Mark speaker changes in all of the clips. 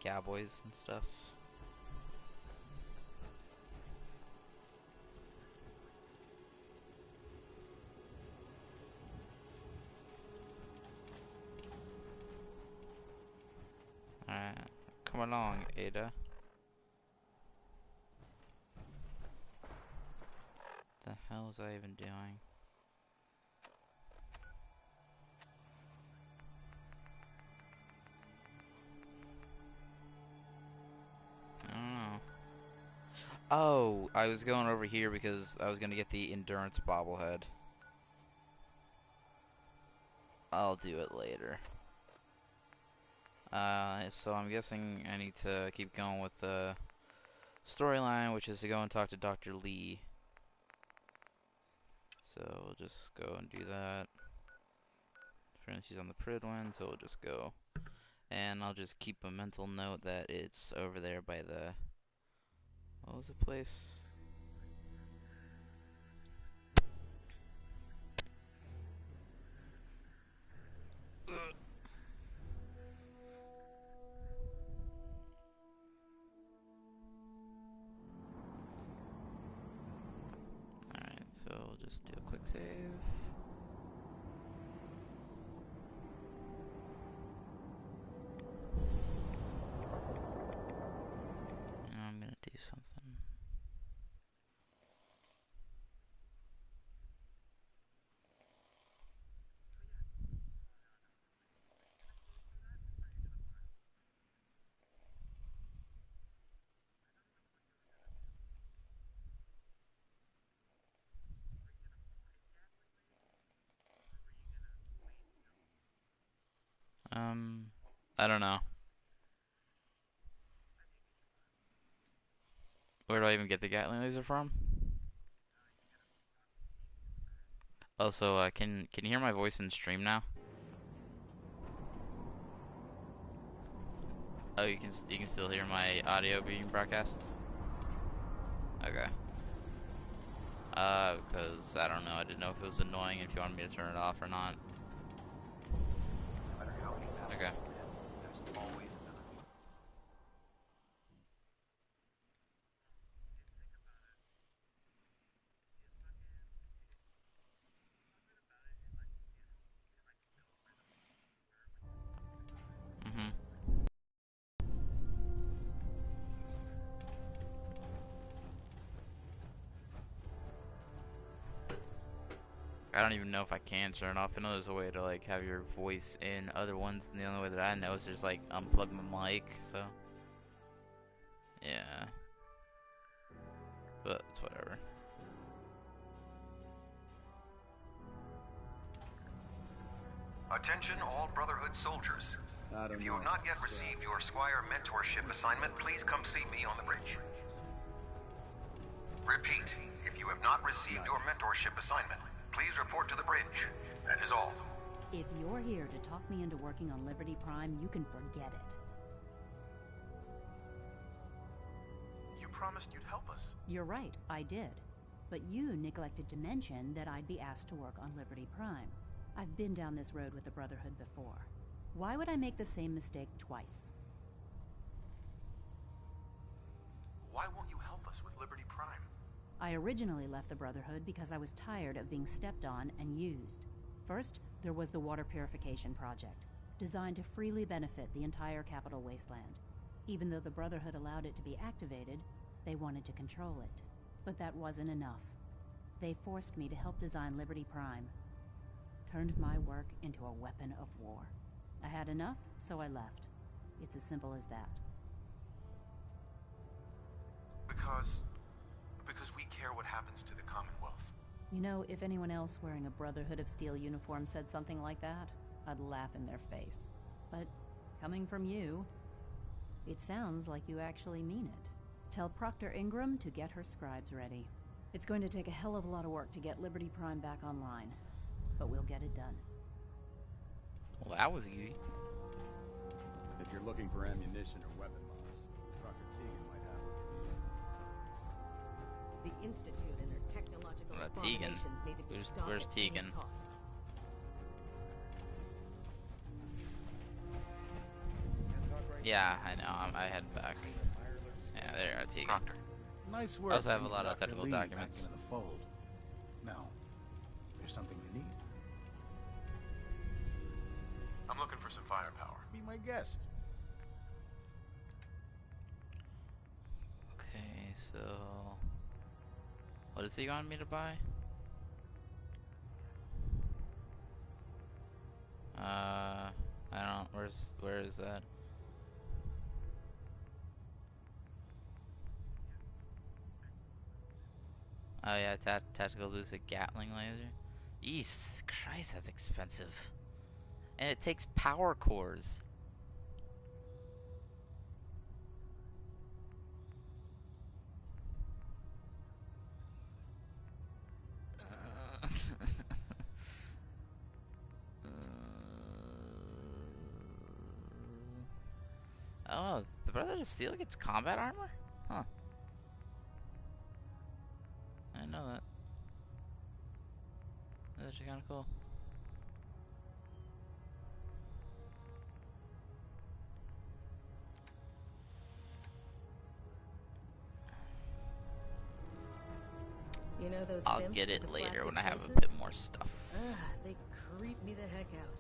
Speaker 1: cowboys and stuff. Alright, come along, Ada. What the hell was I even doing? I don't know. Oh, I was going over here because I was gonna get the endurance bobblehead. I'll do it later. So I'm guessing I need to keep going with the storyline, which is to go and talk to Dr. Lee. So we'll just go and do that. She's on the Pridwin, so we'll just go. And I'll just keep a mental note that it's over there by the... What was the place? Alright, so we'll just do a quick save. Now I'm gonna do something. I don't know. Where do I even get the Gatling laser from? Also, can you hear my voice in stream now? Oh, you can still hear my audio being broadcast? Okay. Because I don't know. I didn't know if it was annoying if you wanted me to turn it off or not. Okay. Mhm. I don't even know if I can turn it off. I know there's a way to like have your voice in other ones, and the only way that I know is just like unplug my mic. So yeah, but it's whatever.
Speaker 2: Attention all Brotherhood soldiers. If you have not yet received your Squire mentorship assignment, please come see me on the bridge. Repeat, if you have not received your mentorship assignment, please report to the bridge. That is all.
Speaker 3: If you're here to talk me into working on Liberty Prime, you can forget it.
Speaker 4: You promised you'd help us.
Speaker 3: You're right, I did. But you neglected to mention that I'd be asked to work on Liberty Prime. I've been down this road with the Brotherhood before. Why would I make the same mistake twice?
Speaker 4: Why won't you help us with Liberty Prime?
Speaker 3: I originally left the Brotherhood because I was tired of being stepped on and used. First, there was the Water Purification Project, designed to freely benefit the entire Capital Wasteland. Even though the Brotherhood allowed it to be activated, they wanted to control it. But that wasn't enough. They forced me to help design Liberty Prime. Turned my work into a weapon of war. I had enough, so I left. It's as simple as that.
Speaker 4: Because we care what happens to the Commonwealth.
Speaker 3: You know, if anyone else wearing a Brotherhood of Steel uniform said something like that, I'd laugh in their face. But coming from you, it sounds like you actually mean it. Tell Proctor Ingram to get her scribes ready. It's going to take a hell of a lot of work to get Liberty Prime back online, but we'll get it done.
Speaker 1: Well, that was easy.
Speaker 5: If you're looking for ammunition or weapon mods, Dr. Tegan might have what you need.
Speaker 6: The Institute and their technological
Speaker 1: Tegan.
Speaker 6: abominations need to be stopped
Speaker 1: Where's
Speaker 6: at any
Speaker 1: Tegan?
Speaker 6: cost.
Speaker 5: Can't talk right
Speaker 1: Yeah, I know. I head back. Yeah, there you are, Tegan.
Speaker 4: Proctor.
Speaker 5: Nice
Speaker 1: I
Speaker 5: work.
Speaker 1: also have a
Speaker 5: bringing
Speaker 1: lot of
Speaker 5: Dr.
Speaker 1: technical
Speaker 5: Lee
Speaker 1: documents.
Speaker 5: Back into the fold. Now, there's something you need.
Speaker 4: I'm looking for some firepower.
Speaker 5: Be my guest.
Speaker 1: Okay, so what does he want me to buy? I don't. Where is that? Oh yeah, tactical lucid Gatling laser. Jeez, Christ, that's expensive. And it takes power cores. Uh, oh, the Brotherhood of Steel gets combat armor? Huh. I didn't know that. That's actually kind of cool.
Speaker 6: You know those
Speaker 1: I'll
Speaker 6: simps
Speaker 1: get
Speaker 6: with
Speaker 1: it
Speaker 6: the
Speaker 1: later
Speaker 6: plastic
Speaker 1: when I have a
Speaker 6: faces?
Speaker 1: bit more stuff.
Speaker 6: Ugh, they creep me the heck out.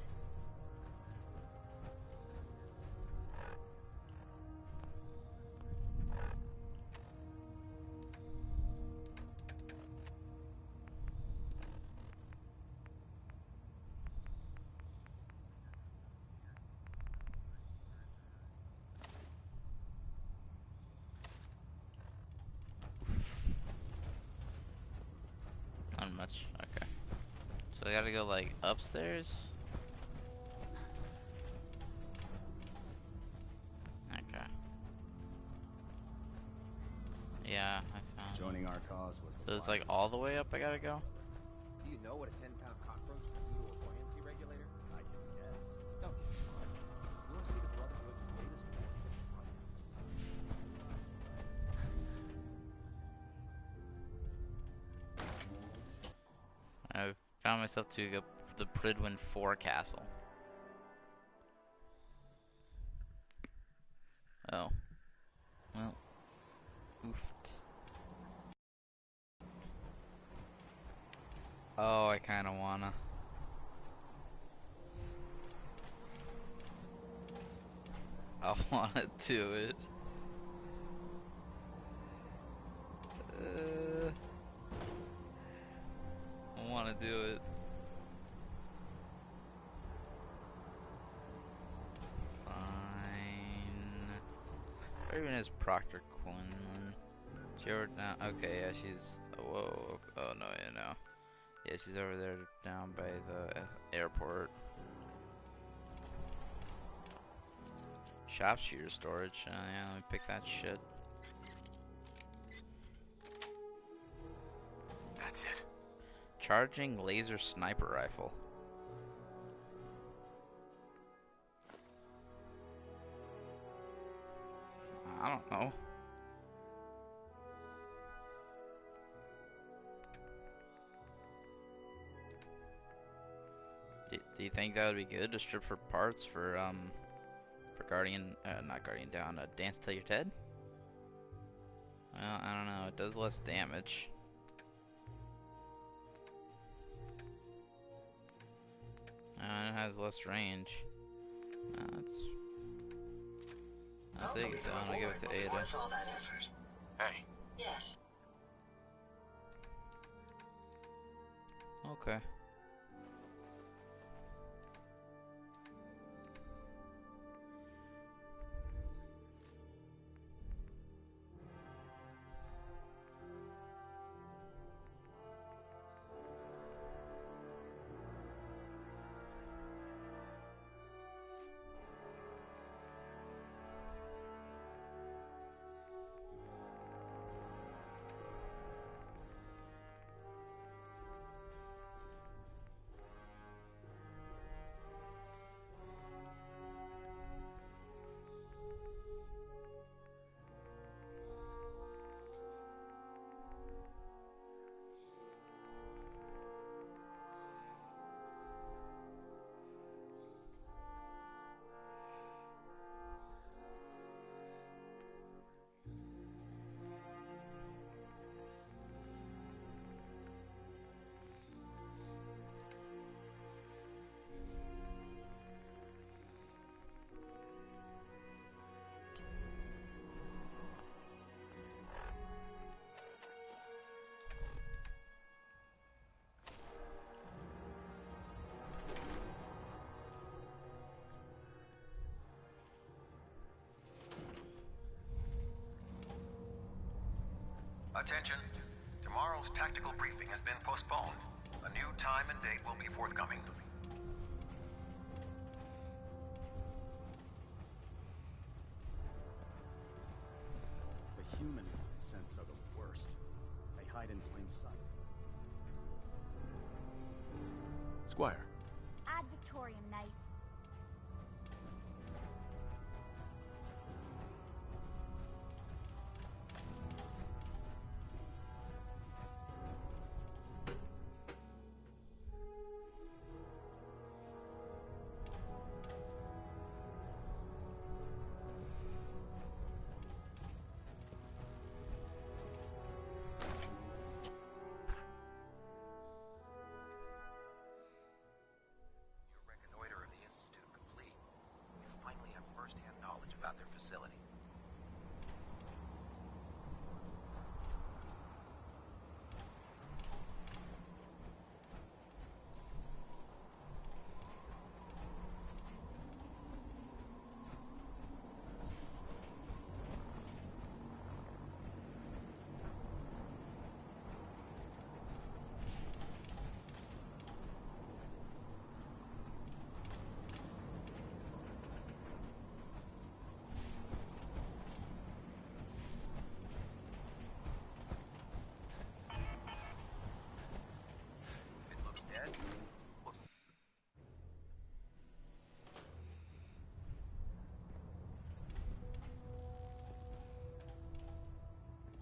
Speaker 1: Not much. Okay. So I gotta go like upstairs. Okay. Yeah, I found.
Speaker 5: Joining our cause was the
Speaker 1: So it's like
Speaker 5: wisest
Speaker 1: all the
Speaker 5: decision.
Speaker 1: way up I gotta go?
Speaker 7: Do you know what a 10-pound cockroach can do to a buoyancy regulator?
Speaker 5: I can guess.
Speaker 7: Don't get smart. You want to see the Brotherhood's latest warfare?
Speaker 1: I've found myself to go the Prydwen 4 castle. Oh. Well. Oofed. Oh, I kinda wanna. I wanna do it. I wanna do it. Fine. Even is Proctor Quinlan. Jordan. Okay, yeah, she's. Whoa. Oh no, yeah, no. Yeah, she's over there down by the airport. Sharpshooter storage. Yeah, let me pick that shit.
Speaker 4: That's it.
Speaker 1: Charging laser sniper rifle. I don't know. Do you think that would be good to strip for parts for Guardian, not Guardian Down, Dance Till You're Dead? Well, I don't know. It does less damage. It has less range. I'll take it down. I'll give it to Ada.
Speaker 8: All that effort.
Speaker 4: Hey,
Speaker 8: Yes.
Speaker 1: Okay.
Speaker 2: Attention. Tomorrow's tactical briefing has been postponed. A new time and date will be forthcoming.
Speaker 5: The human scents are the worst. They hide in plain sight.
Speaker 4: Squire.
Speaker 8: Ad Victorium, Knight.
Speaker 4: Your reconnoiter of the Institute complete. We finally have first-hand knowledge about their facility. It looks dead. Well,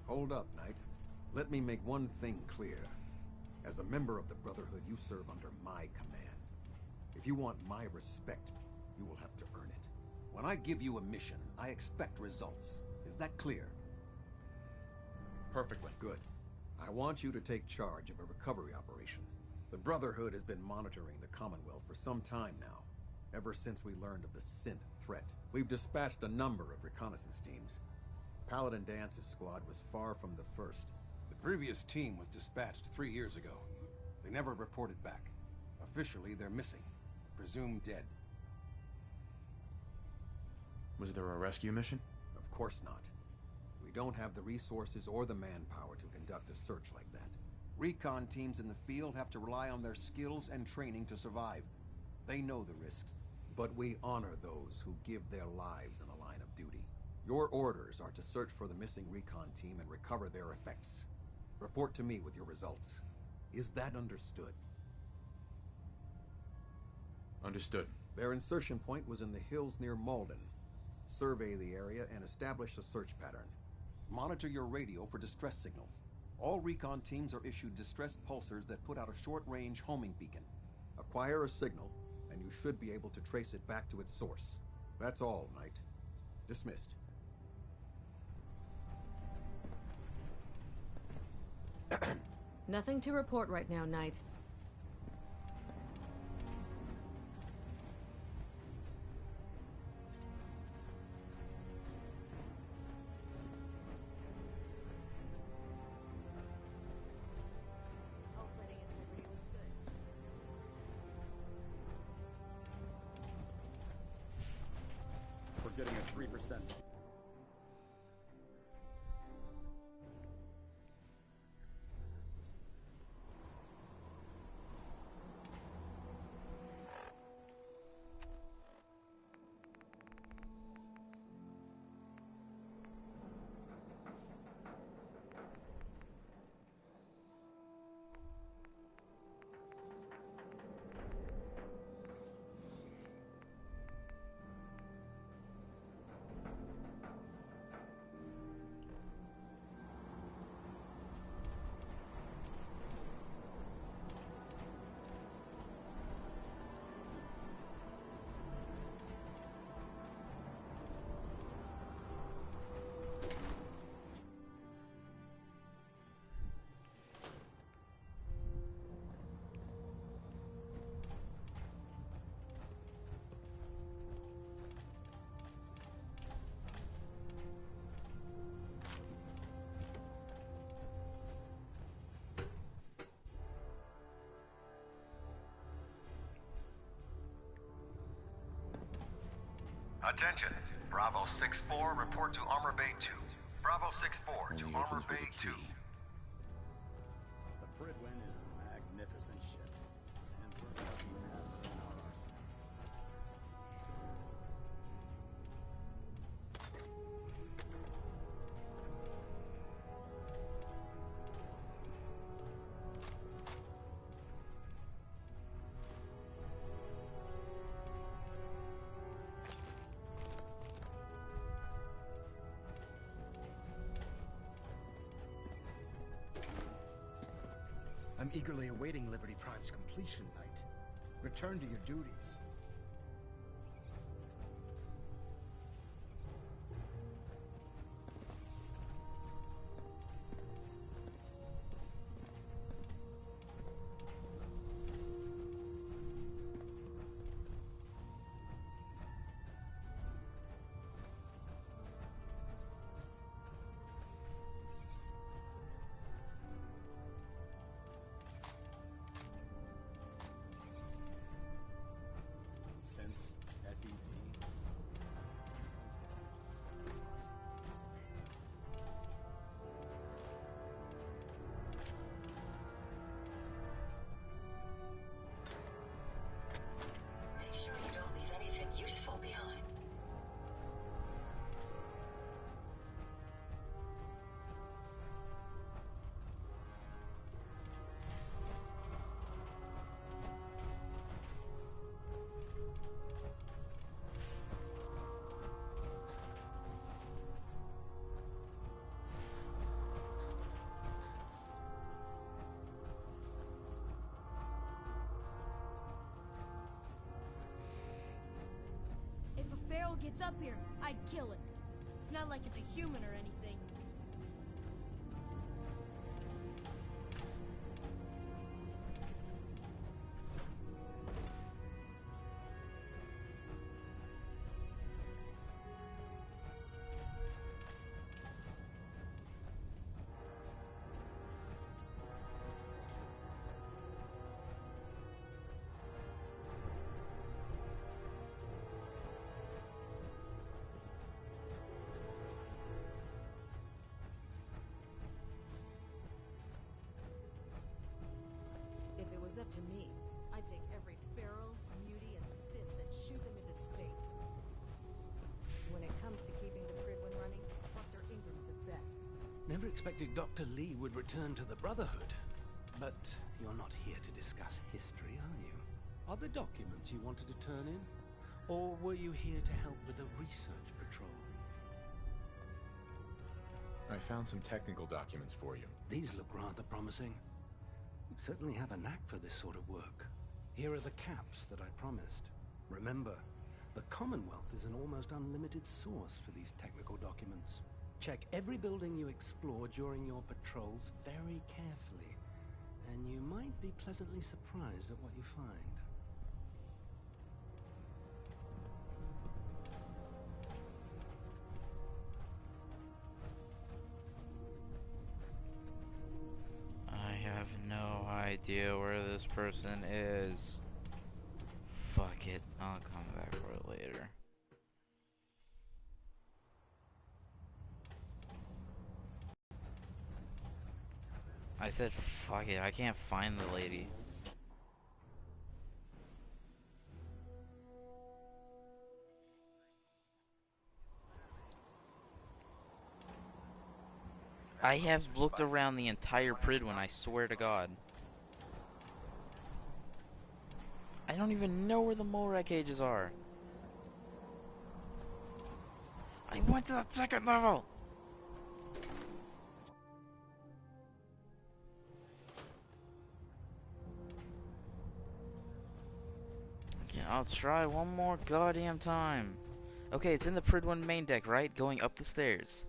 Speaker 9: Hold up, Knight. Let me make one thing clear. As a member of the Brotherhood, you serve under my command. If you want my respect, you will have to earn it. When I give you a mission, I expect results. Is that clear?
Speaker 4: perfectly.
Speaker 9: Good. I want you to take charge of a recovery operation. The Brotherhood has been monitoring the Commonwealth for some time now, ever since we learned of the synth threat. We've dispatched a number of reconnaissance teams. Paladin Dance's squad was far from the first.
Speaker 10: The previous team was dispatched 3 years ago. They never reported back. Officially, they're missing. Presumed dead.
Speaker 4: Was there a rescue mission?
Speaker 9: Of course not. We don't have the resources or the manpower to conduct a search like that.
Speaker 10: Recon teams in the field have to rely on their skills and training to survive. They know the risks.
Speaker 9: But we honor those who give their lives in the line of duty. Your orders are to search for the missing recon team and recover their effects. Report to me with your results. Is that understood?
Speaker 4: Understood.
Speaker 9: Their insertion point was in the hills near Malden. Survey the area and establish a search pattern.
Speaker 10: Monitor your radio for distress signals. All recon teams are issued distress pulsars that put out a short-range homing beacon.
Speaker 9: Acquire a signal, and you should be able to trace it back to its source. That's all, Knight. Dismissed.
Speaker 6: Nothing to report right now, Knight.
Speaker 5: We're getting a 3%.
Speaker 2: Attention. Bravo 6-4, report to Armor Bay 2. Bravo 6-4 to
Speaker 4: Only
Speaker 2: Armor
Speaker 4: opens with
Speaker 2: Bay
Speaker 4: a
Speaker 2: 2.
Speaker 4: key.
Speaker 5: Pridwin is a magnificent ship, and we're lucky to have her in our arsenal.
Speaker 11: I'm eagerly awaiting Liberty Prime's completion, Knight. Return to your duties. Since FEV.
Speaker 12: Make sure you don't leave anything useful behind.
Speaker 13: If a feral gets up here, I'd kill it. It's not like it's a human or anything.
Speaker 6: If it was up to me, I'd take every feral, mutie, and Sith and shoot them into space. When it comes to keeping the Pridwin running, Dr. Ingram's the best.
Speaker 4: Never expected Dr. Lee would return to the Brotherhood. But you're not here to discuss history, are you? Are there documents you wanted to turn in? Or were you here to help with the research patrol?
Speaker 14: I found some technical documents for you.
Speaker 4: These look rather promising. You certainly have a knack for this sort of work. Here are the caps that I promised. Remember, the Commonwealth is an almost unlimited source for these technical documents. Check every building you explore during your patrols very carefully, and you might be pleasantly surprised at what you find.
Speaker 1: I have no idea where this person is. Fuck it, I'll come back for it later. I said fuck it, I can't find the lady. I have looked around the entire Pridwin, I swear to God. I don't even know where the Molrek cages are. I went to the second level! Okay, I'll try one more goddamn time. Okay, it's in the Pridwin main deck, right? Going up the stairs.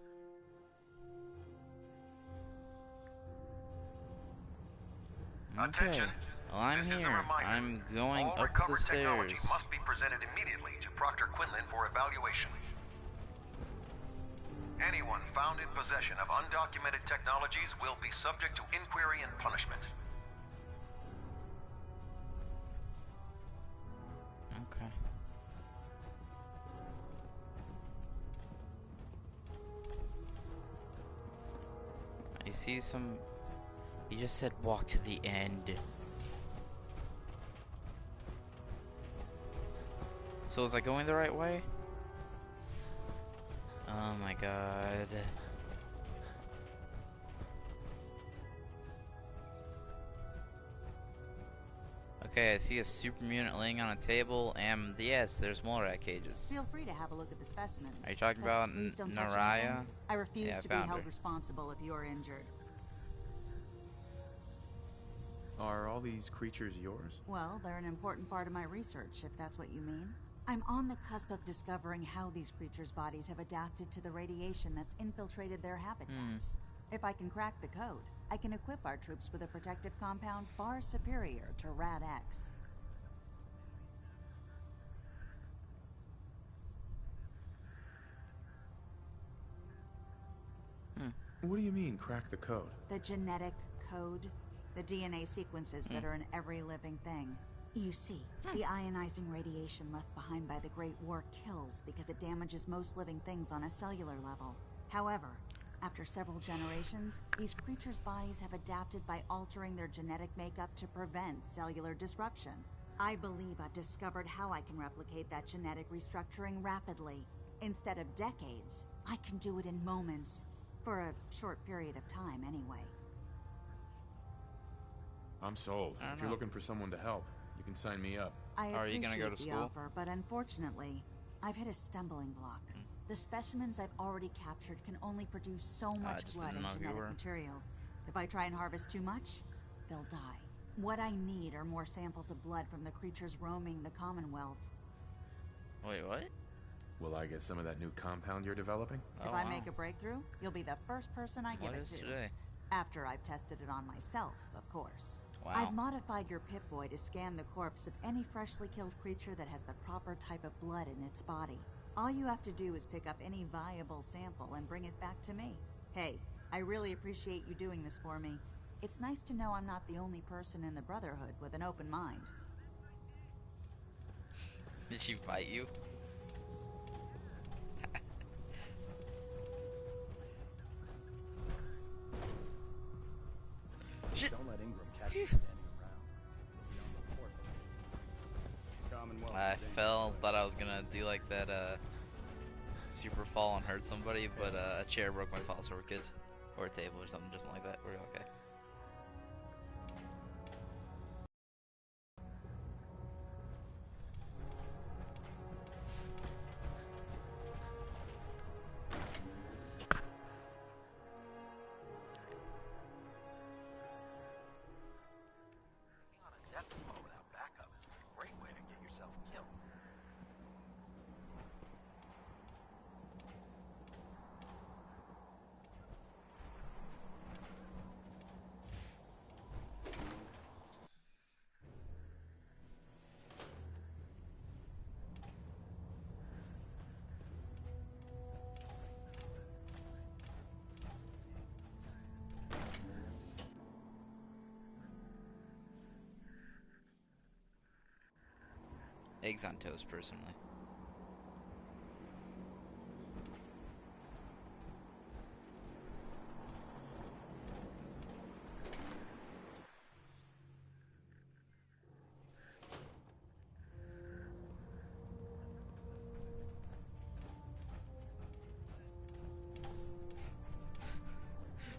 Speaker 2: Attention.
Speaker 1: Well, I'm
Speaker 2: This is a
Speaker 1: here.
Speaker 2: reminder.
Speaker 1: I'm going
Speaker 2: All
Speaker 1: up the
Speaker 2: recovered
Speaker 1: stairs.
Speaker 2: technology must be presented immediately to Proctor Quinlan for evaluation. Anyone found in possession of undocumented technologies will be subject to inquiry and punishment.
Speaker 1: Okay. I see some He just said walk to the end. So was I going the right way? Oh my god. Okay, I see a super mutant laying on a table, and yes, there's more rat cages.
Speaker 15: Feel free to have a look at the specimens.
Speaker 1: Are you talking
Speaker 15: but
Speaker 1: about
Speaker 15: please don't touch
Speaker 1: Naraya?
Speaker 15: anything. I refuse
Speaker 1: Yeah, I
Speaker 15: to be
Speaker 1: found
Speaker 15: held
Speaker 1: her.
Speaker 15: responsible if you're injured.
Speaker 14: Are all these creatures yours?
Speaker 15: Well, they're an important part of my research, if that's what you mean. I'm on the cusp of discovering how these creatures' bodies have adapted to the radiation that's infiltrated their habitats. If I can crack the code, I can equip our troops with a protective compound far superior to Rad-X.
Speaker 14: What do you mean, crack the code?
Speaker 15: The genetic code. The DNA sequences that are in every living thing. You see, the ionizing radiation left behind by the Great War kills because it damages most living things on a cellular level. However, after several generations, these creatures' bodies have adapted by altering their genetic makeup to prevent cellular disruption. I believe I've discovered how I can replicate that genetic restructuring rapidly. Instead of decades, I can do it in moments. For a short period of time, anyway.
Speaker 14: I'm sold. If you're looking for someone to help, you can sign me up.
Speaker 15: I
Speaker 1: Are you
Speaker 15: appreciate
Speaker 1: gonna go to
Speaker 15: the
Speaker 1: school?
Speaker 15: offer, but unfortunately, I've hit a stumbling block. The specimens I've already captured can only produce so much
Speaker 1: just
Speaker 15: blood
Speaker 1: didn't
Speaker 15: and
Speaker 1: know if you
Speaker 15: genetic
Speaker 1: were.
Speaker 15: material. If I try and harvest too much, they'll die. What I need are more samples of blood from the creatures roaming the Commonwealth.
Speaker 1: Wait, what?
Speaker 14: Will I get some of that new compound you're developing?
Speaker 15: If I make a breakthrough, you'll be the first person I give
Speaker 1: What
Speaker 15: it
Speaker 1: is
Speaker 15: to.
Speaker 1: today?
Speaker 15: After I've tested it on myself, of course.
Speaker 1: Wow.
Speaker 15: I've modified your Pip-Boy to scan the corpse of any freshly killed creature that has the proper type of blood in its body. All you have to do is pick up any viable sample and bring it back to me. Hey, I really appreciate you doing this for me. It's nice to know I'm not the only person in the Brotherhood with an open mind.
Speaker 1: Did she bite you?
Speaker 5: Don't let Ingram catch you standing around. You'll be on the port. Commonwealth.
Speaker 1: I fell, thought I was gonna do like that super fall and hurt somebody, but a chair broke my fall, so we're good. Or a table or something just like that. We're okay.
Speaker 7: On a death blow without backup is a great way to get yourself killed.
Speaker 1: Eggs on toast, personally.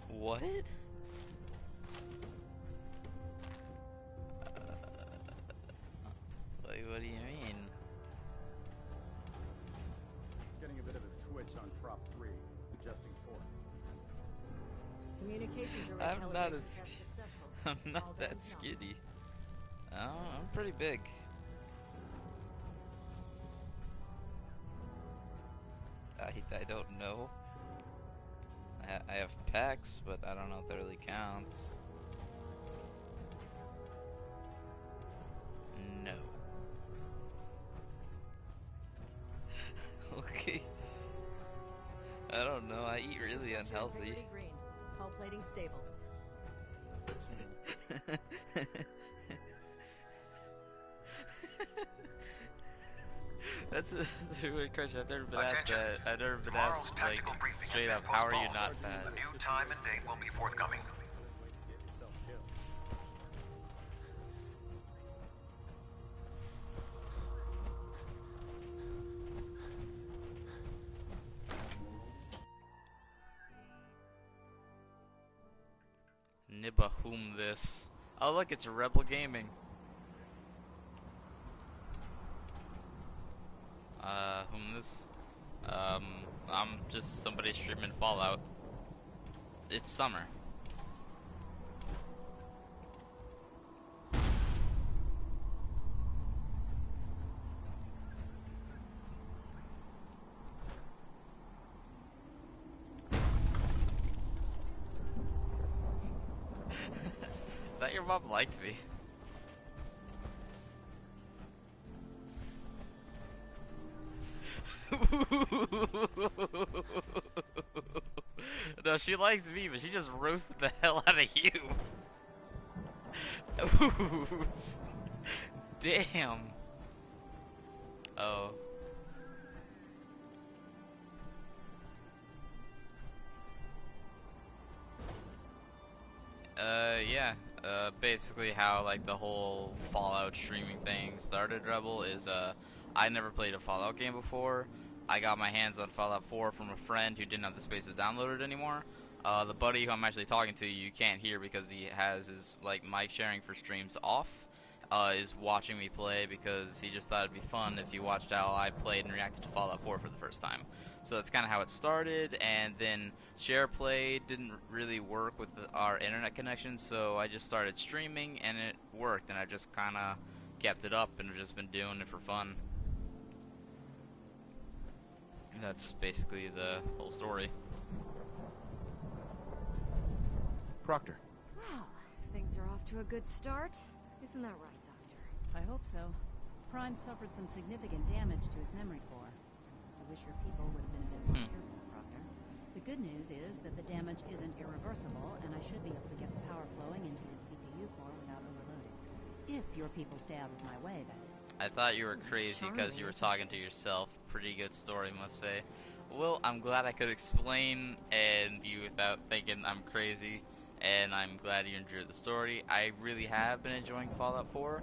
Speaker 1: What? Wait, what do you mean?
Speaker 5: Getting a bit of a twitch on prop 3, adjusting torque.
Speaker 6: Communications are
Speaker 1: I'm not
Speaker 6: recalibration
Speaker 1: as
Speaker 6: test successful.
Speaker 1: I'm not
Speaker 6: Although
Speaker 1: that
Speaker 6: it's not.
Speaker 1: skinny. I'm pretty big. I don't know. I have pecs, but I don't know if that really counts. No. Okay. I don't know. I eat really unhealthy.
Speaker 6: Integrity green. Hull plating stable.
Speaker 1: That's a weird question. I've never been
Speaker 2: Attention.
Speaker 1: asked that. I've never been
Speaker 2: Tomorrow's
Speaker 1: asked, like,
Speaker 2: tactical briefing has
Speaker 1: straight
Speaker 2: been
Speaker 1: up, how are you
Speaker 2: postponed.
Speaker 1: not fat?
Speaker 2: A new time and date will be forthcoming.
Speaker 1: Nibahum this. Oh look, it's Rebel Gaming. Whom this? I'm just somebody streaming Fallout. It's summer. Thought your mom liked me. No, she likes me, but she just roasted the hell out of you. Damn. Oh. Yeah. Basically how, like, the whole Fallout streaming thing started, Rebel, is, I never played a Fallout game before. I got my hands on Fallout 4 from a friend who didn't have the space to download it anymore. The buddy who I'm actually talking to, you can't hear because he has his, like, mic sharing for streams off, is watching me play because he just thought it'd be fun if you watched how I played and reacted to Fallout 4 for the first time. So that's kind of how it started, and then SharePlay didn't really work with our internet connection, so I just started streaming, and it worked, and I just kind of kept it up, and I've just been doing it for fun. And that's basically the whole story.
Speaker 14: Proctor.
Speaker 6: Well, things are off to a good start. Isn't that right, Doctor?
Speaker 3: I hope so. Prime suffered some significant damage to his memory core. I wish your people would have been a bit more careful, Proctor. The good news is that the damage isn't irreversible, and I should be able to get the power flowing into his CPU core without overloading. If your people stay out of my way, that is.
Speaker 1: I thought you were crazy because you were talking to yourself. Pretty good story, must say. Well, I'm glad I could explain and you without thinking I'm crazy, and I'm glad you enjoyed the story. I really have been enjoying Fallout 4.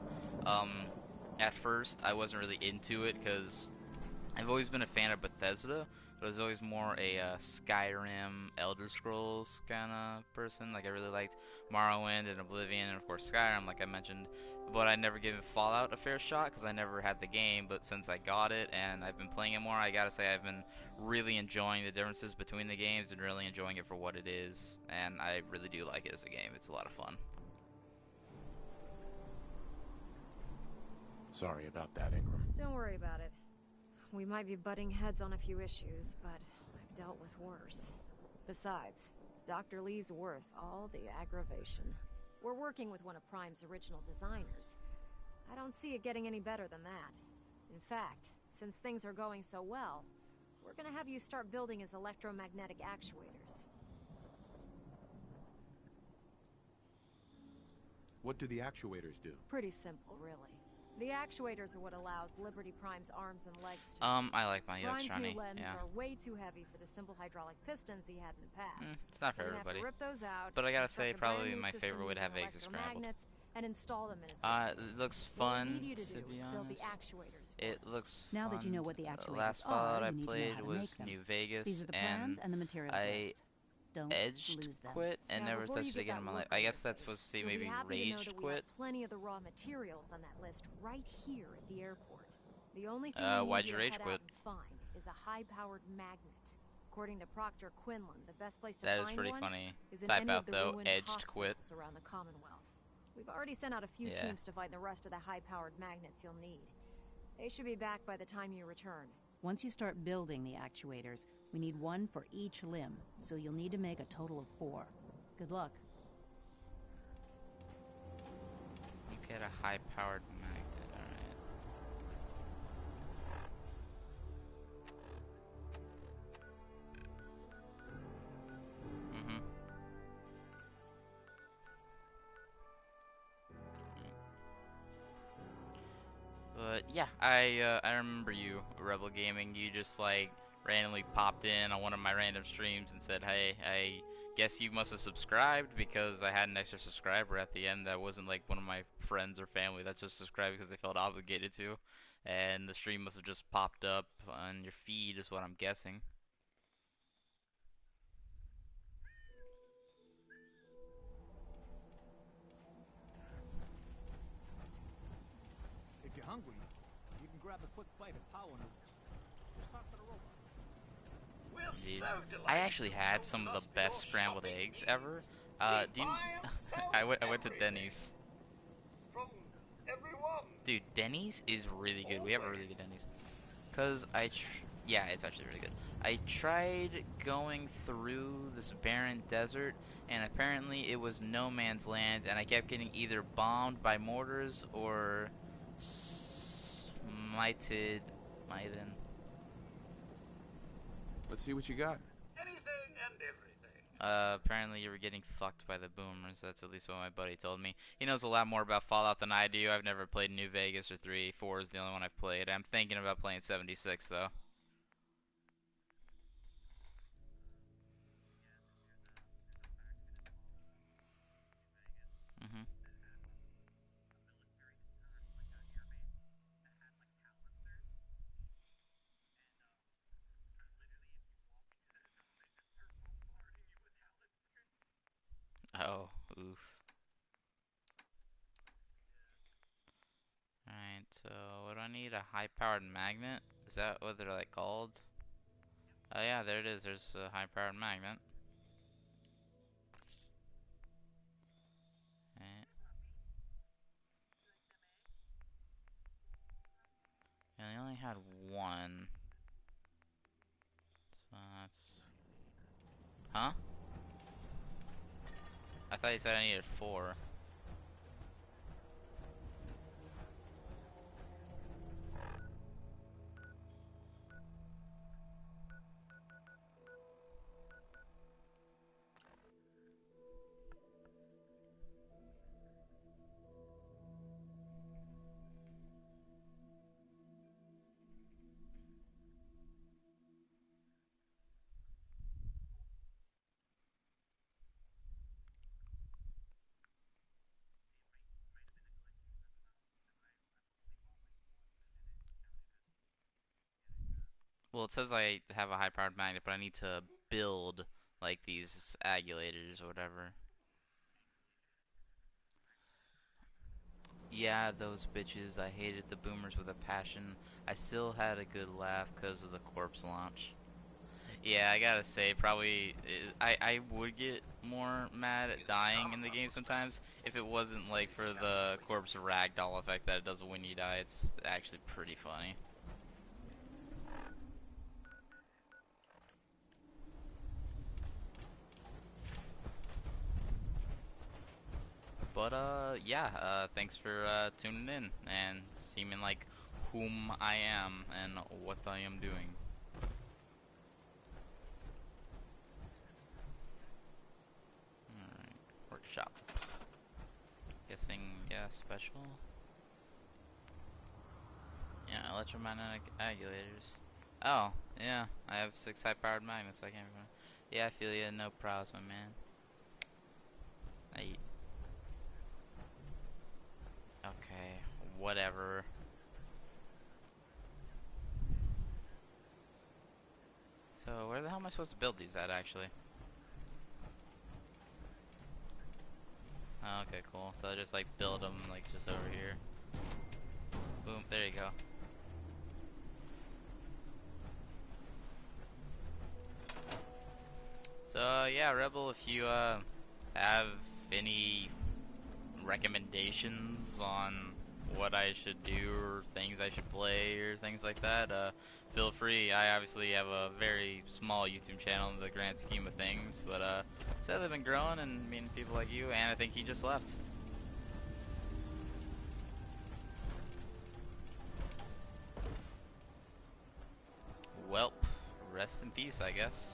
Speaker 1: At first, I wasn't really into it because I've always been a fan of Bethesda, but I was always more a Skyrim, Elder Scrolls kind of person. Like, I really liked Morrowind and Oblivion, and of course Skyrim, like I mentioned. But I never gave Fallout a fair shot because I never had the game. But since I got it and I've been playing it more, I gotta say I've been really enjoying the differences between the games and really enjoying it for what it is. And I really do like it as a game. It's a lot of fun.
Speaker 14: Sorry about that, Ingram.
Speaker 6: Don't worry about it. We might be butting heads on a few issues, but I've dealt with worse. Besides, Dr. Lee's worth all the aggravation. We're working with one of Prime's original designers. I don't see it getting any better than that. In fact, since things are going so well, we're gonna have you start building his electromagnetic actuators.
Speaker 14: What do the actuators do?
Speaker 6: Pretty simple, really. The actuators are what allows Liberty Prime's arms and legs to
Speaker 1: I like my
Speaker 6: Prime's
Speaker 1: shiny.
Speaker 6: new limbs
Speaker 1: Yeah.
Speaker 6: are way too heavy for the simple hydraulic pistons he had in the past.
Speaker 1: It's not for
Speaker 6: We
Speaker 1: everybody.
Speaker 6: have to rip those out,
Speaker 1: But I gotta
Speaker 6: construct
Speaker 1: say,
Speaker 6: a brand
Speaker 1: probably
Speaker 6: new
Speaker 1: my
Speaker 6: system
Speaker 1: favorite would
Speaker 6: using
Speaker 1: have eggs are scrambled.
Speaker 6: electromagnets and install them in his
Speaker 1: It looks
Speaker 6: What we
Speaker 1: fun,
Speaker 6: need you to
Speaker 1: to
Speaker 6: do
Speaker 1: be
Speaker 6: is build the
Speaker 1: honest.
Speaker 6: actuators for
Speaker 1: It
Speaker 6: us.
Speaker 1: looks
Speaker 3: Now
Speaker 1: fun.
Speaker 3: that you know what the actuators
Speaker 1: last
Speaker 3: are,
Speaker 1: Fallout I
Speaker 3: you need to know
Speaker 1: played
Speaker 3: how to
Speaker 1: was
Speaker 3: make them.
Speaker 1: New Vegas,
Speaker 3: These are the
Speaker 1: and
Speaker 3: plans and the materials
Speaker 1: I
Speaker 3: list. Don't
Speaker 1: edged
Speaker 3: lose them.
Speaker 1: quit and
Speaker 6: Now,
Speaker 1: never
Speaker 6: before you
Speaker 1: touched it
Speaker 6: get
Speaker 1: again
Speaker 6: that
Speaker 1: in my
Speaker 6: look
Speaker 1: life.
Speaker 6: on
Speaker 1: I
Speaker 6: your
Speaker 1: guess that's
Speaker 6: face,
Speaker 1: supposed to say
Speaker 6: you'll be
Speaker 1: maybe
Speaker 6: happy to know
Speaker 1: raged
Speaker 6: that we
Speaker 1: quit.
Speaker 6: have plenty of the raw materials on that list right here at the airport. The only thing
Speaker 1: Why'd
Speaker 6: we
Speaker 1: you
Speaker 6: need
Speaker 1: rage
Speaker 6: to head
Speaker 1: quit?
Speaker 6: out and find is a high-powered magnet. According to Proctor Quinlan, the best place to
Speaker 1: That
Speaker 6: find
Speaker 1: is pretty
Speaker 6: one
Speaker 1: funny.
Speaker 6: is in
Speaker 1: Type
Speaker 6: any
Speaker 1: out
Speaker 6: of the
Speaker 1: though,
Speaker 6: ruined
Speaker 1: edged quit.
Speaker 6: hospitals around the Commonwealth. We've already sent out a few
Speaker 1: Yeah.
Speaker 6: teams to find the rest of the high-powered magnets you'll need. They should be back by the time you return.
Speaker 3: Once you start building the actuators, we need one for each limb, so you'll need to make a total of 4. Good luck.
Speaker 1: You get a high-powered magnet, alright. But yeah, I remember you, Rebel Gaming. You just like randomly popped in on one of my random streams and said, "Hey, I guess you must have subscribed," because I had an extra subscriber at the end that wasn't like one of my friends or family that just subscribed because they felt obligated to, and the stream must have just popped up on your feed, is what I'm guessing.
Speaker 7: have a quick bite of power noodles. Just talk to the robot.
Speaker 1: Indeed. I actually had some of the best scrambled eggs ever. Do you, I went to Denny's. Dude, Denny's is really good. We have a really good Denny's. Cause yeah, it's actually really good. I tried going through this barren desert, and apparently it was no man's land, and I kept getting either bombed by mortars or smited.
Speaker 14: Let's see what you got.
Speaker 16: Anything and everything.
Speaker 1: Apparently you were getting fucked by the boomers. That's at least what my buddy told me. He knows a lot more about Fallout than I do. I've never played New Vegas or 3. 4 is the only one I've played. I'm thinking about playing 76 though. Mhm. Oh, oof. Alright, so what do I need? A high-powered magnet? Is that what they're like called? Oh yeah, there it is. There's a high-powered magnet. Right. Yeah, I only had one. So that's... Huh? I thought you said I needed 4. Well, it says I have a high-powered magnet, but I need to build, like, these agulators or whatever. Yeah, those bitches. I hated the boomers with a passion. I still had a good laugh because of the corpse launch. Yeah, I gotta say, probably, I would get more mad at dying in the game sometimes if it wasn't, like, for the corpse ragdoll effect that it does when you die. It's actually pretty funny. But, yeah, thanks for, tuning in and seeming like whom I am and what I am doing. Alright, workshop. Guessing, yeah, special. Yeah, electromagnetic agulators. Oh, yeah, I have 6 high-powered magnets, I can't remember. Yeah, I feel ya, no problems, my man. Okay, whatever. So, where the hell am I supposed to build these at, actually? Oh, okay, cool. So I just, like, build them, like, just over here. Boom, there you go. So, yeah, Rebel, if you, have any recommendations on what I should do or things I should play or things like that, feel free. I obviously have a very small YouTube channel in the grand scheme of things, but sadly I've been growing and meeting people like you, and I think he just left. Welp, rest in peace, I guess.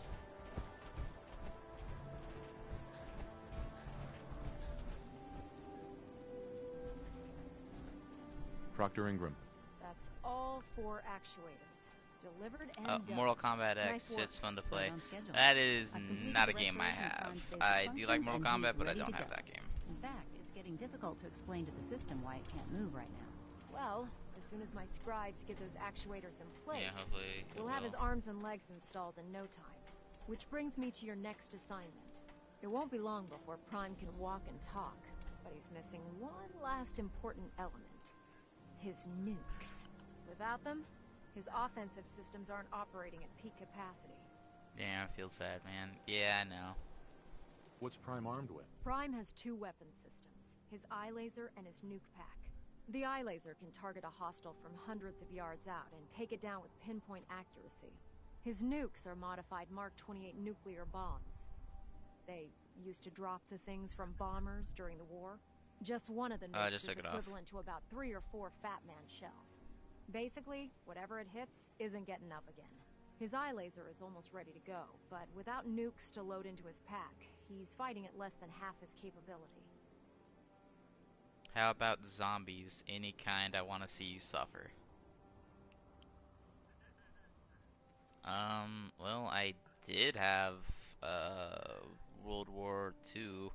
Speaker 14: Proctor Ingram.
Speaker 6: That's all 4 actuators. Delivered and done.
Speaker 1: Mortal Kombat X,
Speaker 6: Nice
Speaker 1: it's fun to play. That is not a game I have. I do like Mortal Kombat, but I don't have that game.
Speaker 3: In fact, it's getting difficult to explain to the system why it can't move right now.
Speaker 6: Well, as soon as my scribes get those actuators in place,
Speaker 1: Yeah, hopefully
Speaker 6: we'll have his arms and legs installed in no time. Which brings me to your next assignment. It won't be long before Prime can walk and talk, but he's missing one last important element. His nukes. Without them, his offensive systems aren't operating at peak capacity.
Speaker 1: Yeah, I feel sad, man. Yeah, I know.
Speaker 14: What's Prime armed with?
Speaker 6: Prime has 2 weapon systems, his eye laser and his nuke pack. The eye laser can target a hostile from hundreds of yards out and take it down with pinpoint accuracy. His nukes are modified Mark 28 nuclear bombs. They used to drop the things from bombers during the war. Just one of the nukes is equivalent to about 3 or 4 Fat Man shells. Basically, whatever it hits isn't getting up again. His eye laser is almost ready to go, but without nukes to load into his pack, he's fighting at less than half his capability.
Speaker 1: How about zombies? Any kind, I want to see you suffer. Well, I did have, World War II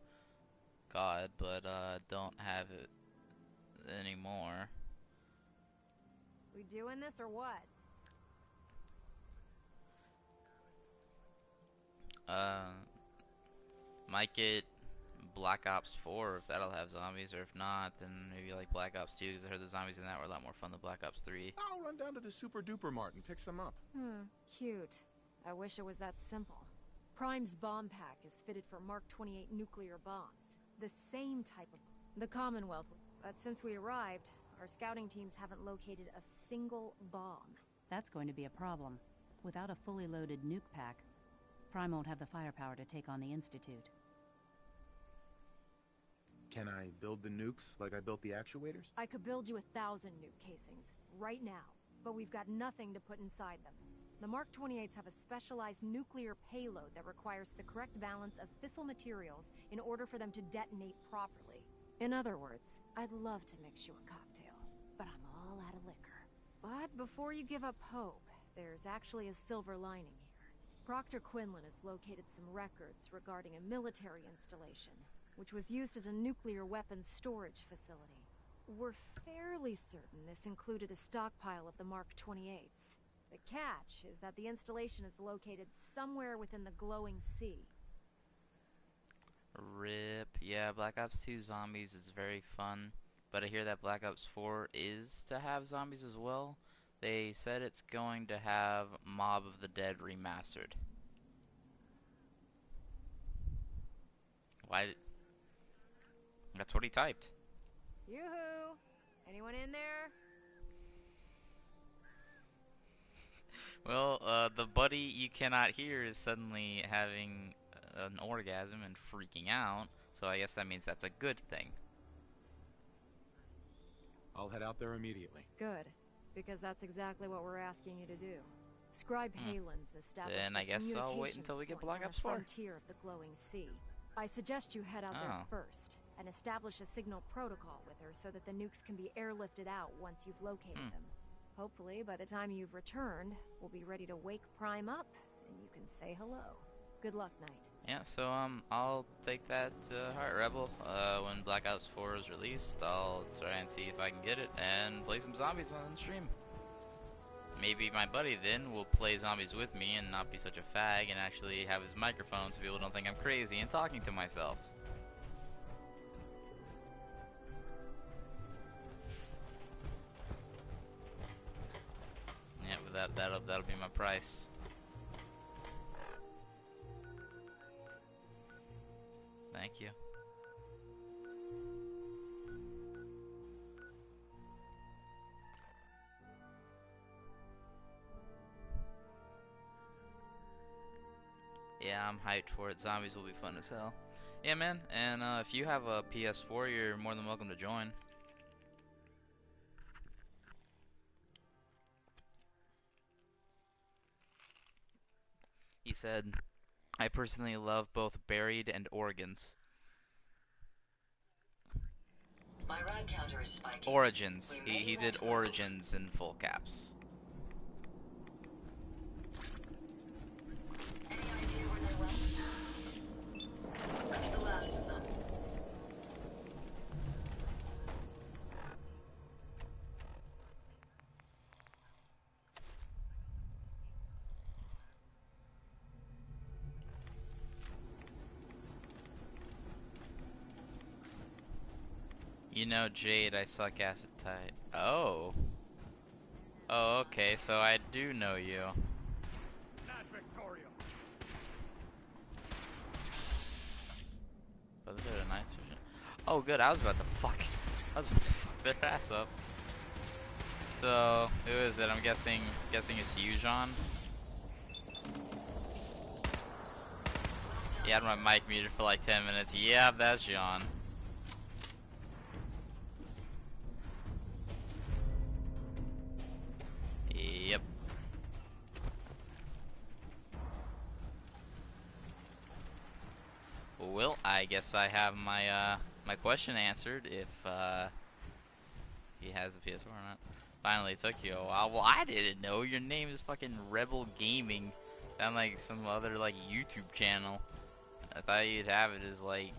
Speaker 1: God, but, don't have it anymore.
Speaker 6: We doing this or what?
Speaker 1: Might get Black Ops 4 if that'll have zombies, or if not, then maybe like Black Ops 2, because I heard the zombies in that were a lot more fun than Black Ops 3.
Speaker 14: I'll run down to the Super Duper Mart and pick some up.
Speaker 6: Cute. I wish it was that simple. Prime's bomb pack is fitted for Mark 28 nuclear bombs. The same type of... The Commonwealth. But since we arrived, our scouting teams haven't located a single bomb.
Speaker 3: That's going to be a problem. Without a fully loaded nuke pack, Prime won't have the firepower to take on the Institute.
Speaker 14: Can I build the nukes like I built the actuators?
Speaker 6: I could build you 1,000 nuke casings, right now, but we've got nothing to put inside them. The Mark 28s have a specialized nuclear payload that requires the correct balance of fissile materials in order for them to detonate properly. In other words, I'd love to mix you a cocktail, but I'm all out of liquor. But before you give up hope, there's actually a silver lining here. Proctor Quinlan has located some records regarding a military installation, which was used as a nuclear weapons storage facility. We're fairly certain this included a stockpile of the Mark 28s. The catch is that the installation is located somewhere within the glowing sea.
Speaker 1: RIP. Yeah, Black Ops 2 Zombies is very fun, but I hear that Black Ops 4 is to have zombies as well. They said it's going to have Mob of the Dead remastered. Why? That's what he typed.
Speaker 6: Yoo-hoo! Anyone in there?
Speaker 1: Well, the buddy you cannot hear is suddenly having an orgasm and freaking out, so I guess that means that's a good thing.
Speaker 14: I'll head out there immediately.
Speaker 6: Good, because that's exactly what we're asking you to do. Scribe Halen's established
Speaker 1: Then I guess I'll wait until we get Black Ops 4.
Speaker 6: Frontier of the glowing sea. I suggest you head out there first and establish a signal protocol with her so that the nukes can be airlifted out once you've located them. Hopefully, by the time you've returned, we'll be ready to wake Prime up and you can say hello. Good luck, Knight.
Speaker 1: Yeah, so I'll take that to heart, Rebel. When Black Ops 4 is released, I'll try and see if I can get it and play some zombies on stream. Maybe my buddy then will play zombies with me and not be such a fag and actually have his microphone so people don't think I'm crazy and talking to myself. Yeah, but that'll be my price. Thank you. Yeah, I'm hyped for it. Zombies will be fun as hell. Yeah, man, and if you have a PS4, you're more than welcome to join. He said, I personally love both Buried and Origins.
Speaker 12: My ride counter is spiking.
Speaker 1: Origins. He did Origins in full caps.
Speaker 12: Any idea where they went? That's the last of them.
Speaker 1: You know, Jade, I suck acid type. Oh. Oh, okay, so I do know you.
Speaker 5: Not Victoria.
Speaker 1: But they did a nice vision. Oh, good. I was about to fuck their ass up. So, who is it? I'm guessing it's you, John. You had my mic muted for like 10 minutes. Yeah, that's John. Yep. Well, I guess I have my my question answered if he has a PS4 or not. Finally, it took you a while. Well, I didn't know. Your name is fucking Rebel Gaming. Sound like some other like YouTube channel. I thought you'd have it as like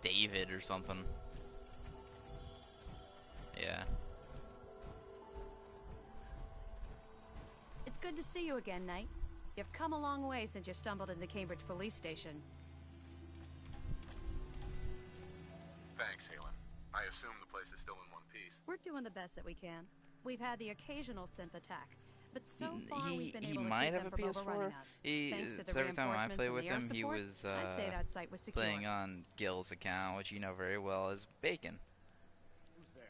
Speaker 1: David or something. Yeah.
Speaker 17: It's good to see you again, Knight. You've come a long way since you stumbled in the Cambridge police station.
Speaker 14: Thanks, Halen. I assume the place is still in one piece.
Speaker 17: We're doing the best that we can. We've had the occasional synth attack, but so far we've been
Speaker 1: he
Speaker 17: able to
Speaker 1: might
Speaker 17: keep
Speaker 1: have
Speaker 17: them
Speaker 1: a
Speaker 17: from
Speaker 1: PS4.
Speaker 17: overrunning us. Thanks to the
Speaker 1: So every time I
Speaker 17: reinforcements
Speaker 1: play
Speaker 17: and
Speaker 1: with
Speaker 17: the air
Speaker 1: him, he
Speaker 17: support,
Speaker 1: was
Speaker 17: I'd say that site was secure.
Speaker 1: playing on Gil's account, which you know very well is Bacon.
Speaker 5: Who's there?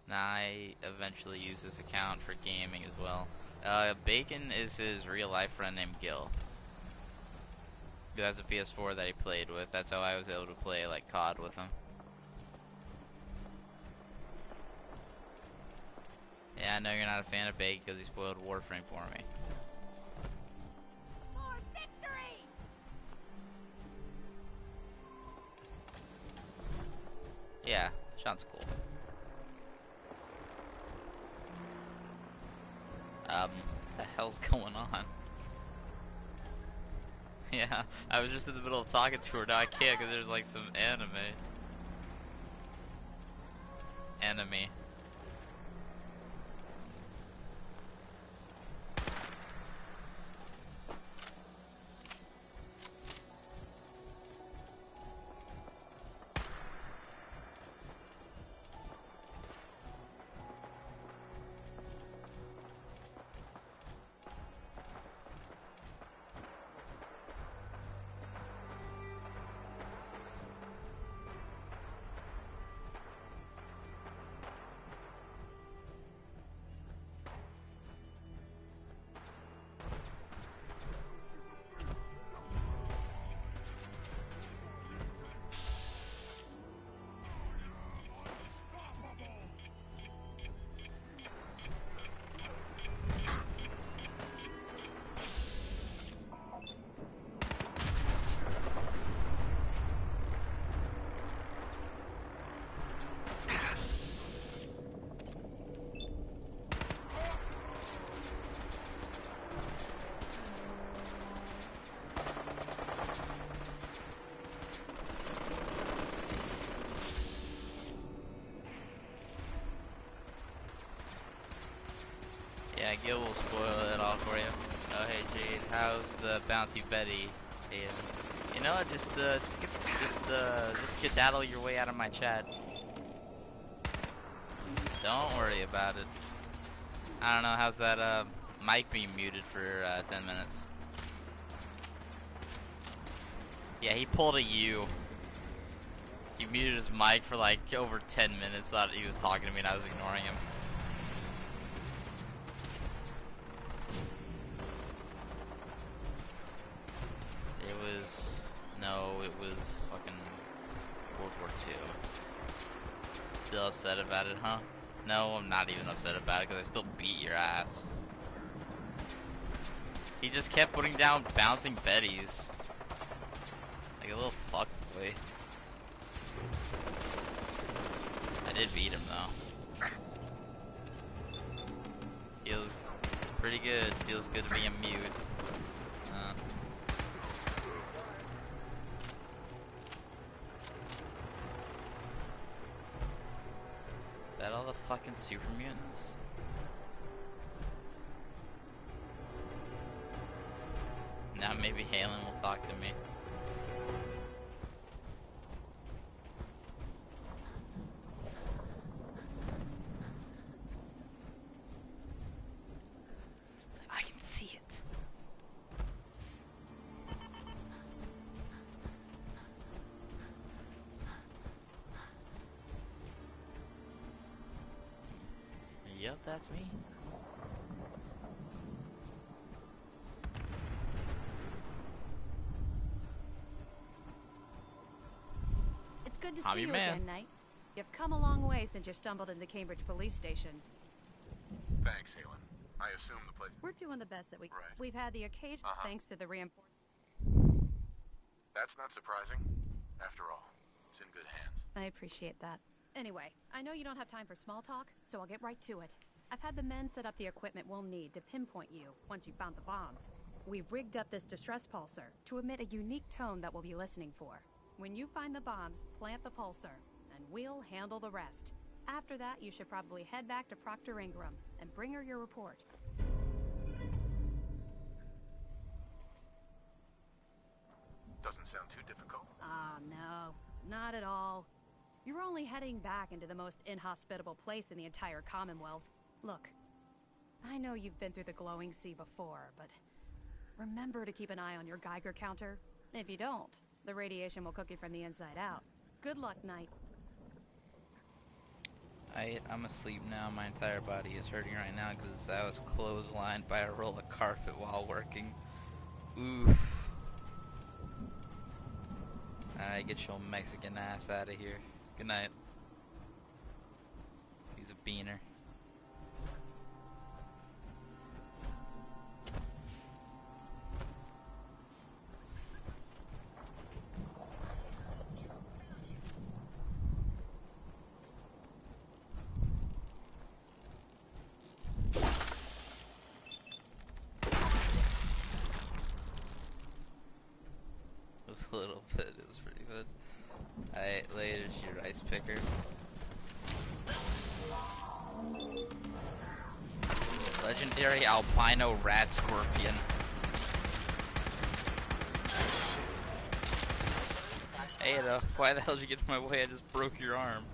Speaker 1: Now I eventually use this account for gaming as well. Bacon is his real life friend named Gil, who has a PS4 that he played with. That's how I was able to play like COD with him. Yeah, I know you're not a fan of Bacon because he spoiled Warframe for me.
Speaker 13: For victory!
Speaker 1: Yeah, Sean's cool. What the hell's going on? Yeah, I was just in the middle of talking to her, now I can't because there's like some enemy. Yeah, Gil will spoil it all for you. Oh, hey Jade, how's the Bounty Betty? Hey, you know what? Just skedaddle your way out of my chat. Don't worry about it. I don't know. How's that mic being muted for 10 minutes? Yeah, he pulled a U. He muted his mic for like over 10 minutes. Thought he was talking to me and I was ignoring him. It was fucking World War II. Still upset about it, huh? No, I'm not even upset about it because I still beat your ass. He just kept putting down bouncing Bettys. Like a little fuckboy. I did beat him though. Feels pretty good. Feels good to be a mute. Is that all the fucking super mutants? Now maybe Halen will talk to me. Yep, that's me.
Speaker 17: It's good to
Speaker 1: I'm
Speaker 17: see
Speaker 1: your
Speaker 17: you
Speaker 1: man.
Speaker 17: again, Knight. You've come a long way since you stumbled into the Cambridge police station.
Speaker 14: Thanks, Halen. I assume the place...
Speaker 17: We're doing the best that we can.
Speaker 14: Right.
Speaker 17: We've had the occasion, thanks to the reinforcement.
Speaker 14: That's not surprising. After all, it's in good hands.
Speaker 17: I appreciate that. Anyway, I know you don't have time for small talk, so I'll get right to it. I've had the men set up the equipment we'll need to pinpoint you once you've found the bombs. We've rigged up this distress pulsar to emit a unique tone that we'll be listening for. When you find the bombs, plant the pulsar, and we'll handle the rest. After that, you should probably head back to Proctor Ingram and bring her your report.
Speaker 14: Doesn't sound too difficult.
Speaker 17: Ah, no. Not at all. You're only heading back into the most inhospitable place in the entire Commonwealth. Look, I know you've been through the glowing sea before, but remember to keep an eye on your Geiger counter. If you don't, the radiation will cook you from the inside out. Good luck, Knight.
Speaker 1: I'm asleep now. My entire body is hurting right now because I was clotheslined by a roll of carpet while working. Oof. Alright, get your Mexican ass out of here. Good night. He's a beaner. It was a little bit, it was pretty good. Alright, later, your rice picker. Legendary albino rat scorpion. Hey, why the hell did you get in my way? I just broke your arm.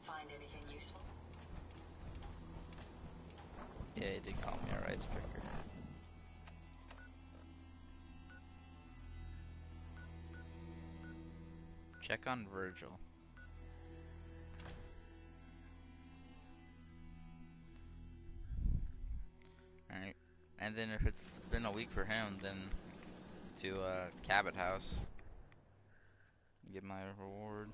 Speaker 12: Find anything useful?
Speaker 1: Yeah, he did call me a rice picker. Check on Virgil. Alright. And then if it's been a week for him, then to Cabot House. Get my reward.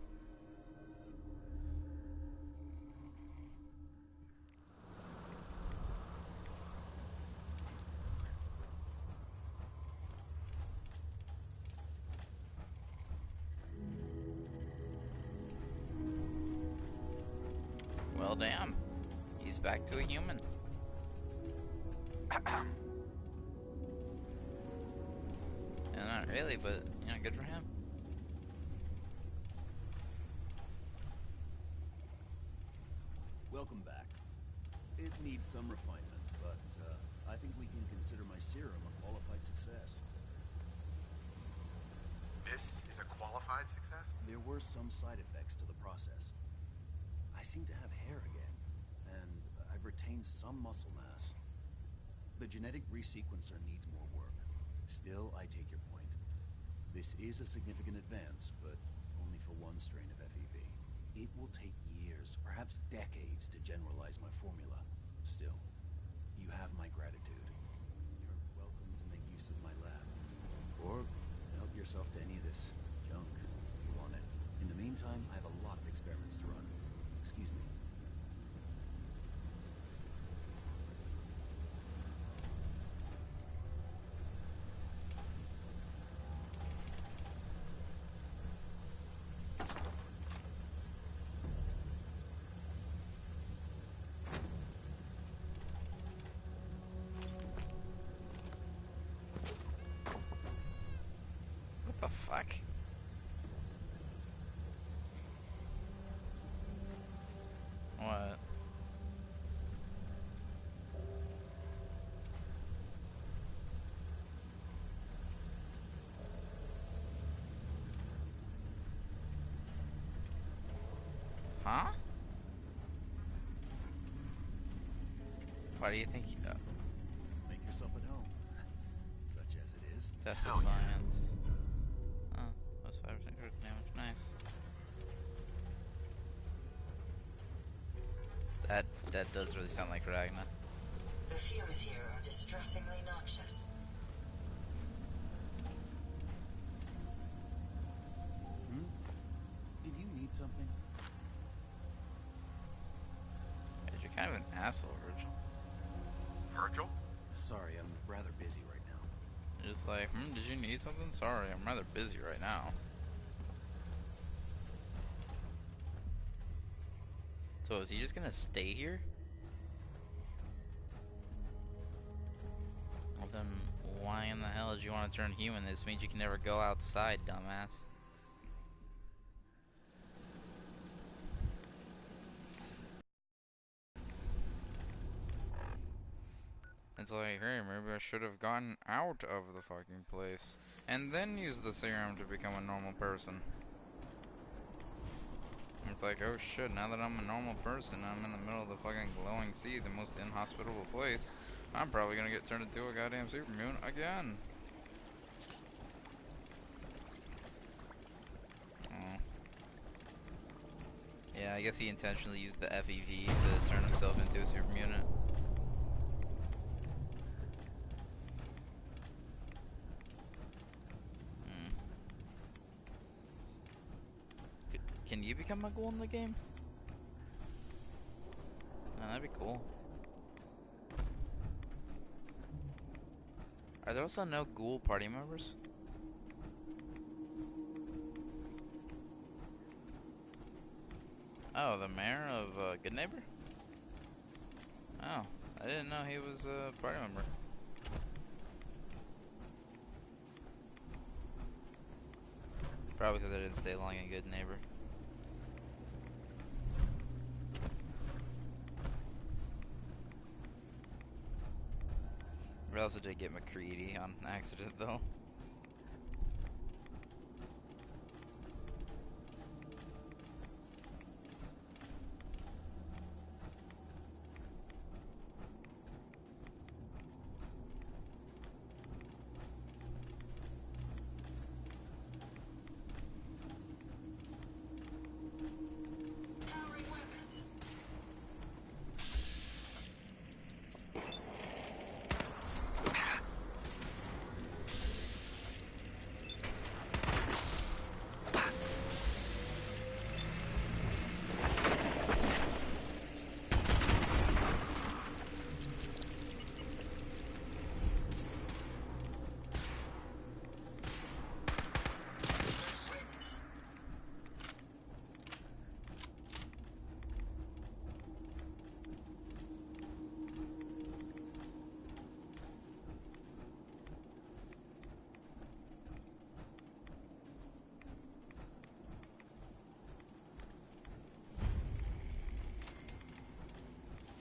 Speaker 1: Well, damn. He's back to a human. Yeah, not really, but, you know, good for him.
Speaker 7: Welcome back. It needs some refinement, but I think we can consider my serum a qualified success.
Speaker 14: This is a qualified success?
Speaker 7: There were some side effects to the process. I seem to have hair again, and I've retained some muscle mass. The genetic resequencer needs more work. Still, I take your point. This is a significant advance, but only for one strain of FEV. It will take years, perhaps decades, to generalize my formula. Still, you have my gratitude. You're welcome to make use of my lab. Or help yourself to any of this junk, if you want it. In the meantime, I have a lot of experiments to run. Excuse me.
Speaker 1: What the fuck? What? Huh? Why do you think?
Speaker 7: Make
Speaker 1: Test of
Speaker 2: Hell yeah.
Speaker 1: science. Oh, plus 5% critical damage. Nice. That does really sound like Ragna.
Speaker 12: The fumes here are distressingly noxious.
Speaker 7: Did you need something?
Speaker 1: You're kind of an asshole, Virgil.
Speaker 14: Virgil?
Speaker 7: Sorry, I'm rather busy right now.
Speaker 1: You're just like, did you need something? Sorry, I'm rather busy right now. So is he just gonna stay here? Well then, why in the hell did you want to turn human? This means you can never go outside, dumbass. It's like, hey, maybe I should have gotten out of the fucking place and then used the serum to become a normal person. It's like, oh shit, now that I'm a normal person, I'm in the middle of the fucking glowing sea, the most inhospitable place, I'm probably gonna get turned into a goddamn super mutant again. Oh. Yeah, I guess he intentionally used the FEV to turn himself into a super mutant. Can you become a ghoul in the game? Oh, that'd be cool. Are there also no ghoul party members? Oh, the mayor of Good Neighbor? Oh, I didn't know he was a party member. Probably because I didn't stay long in Good Neighbor. We also did get McCready on accident, though.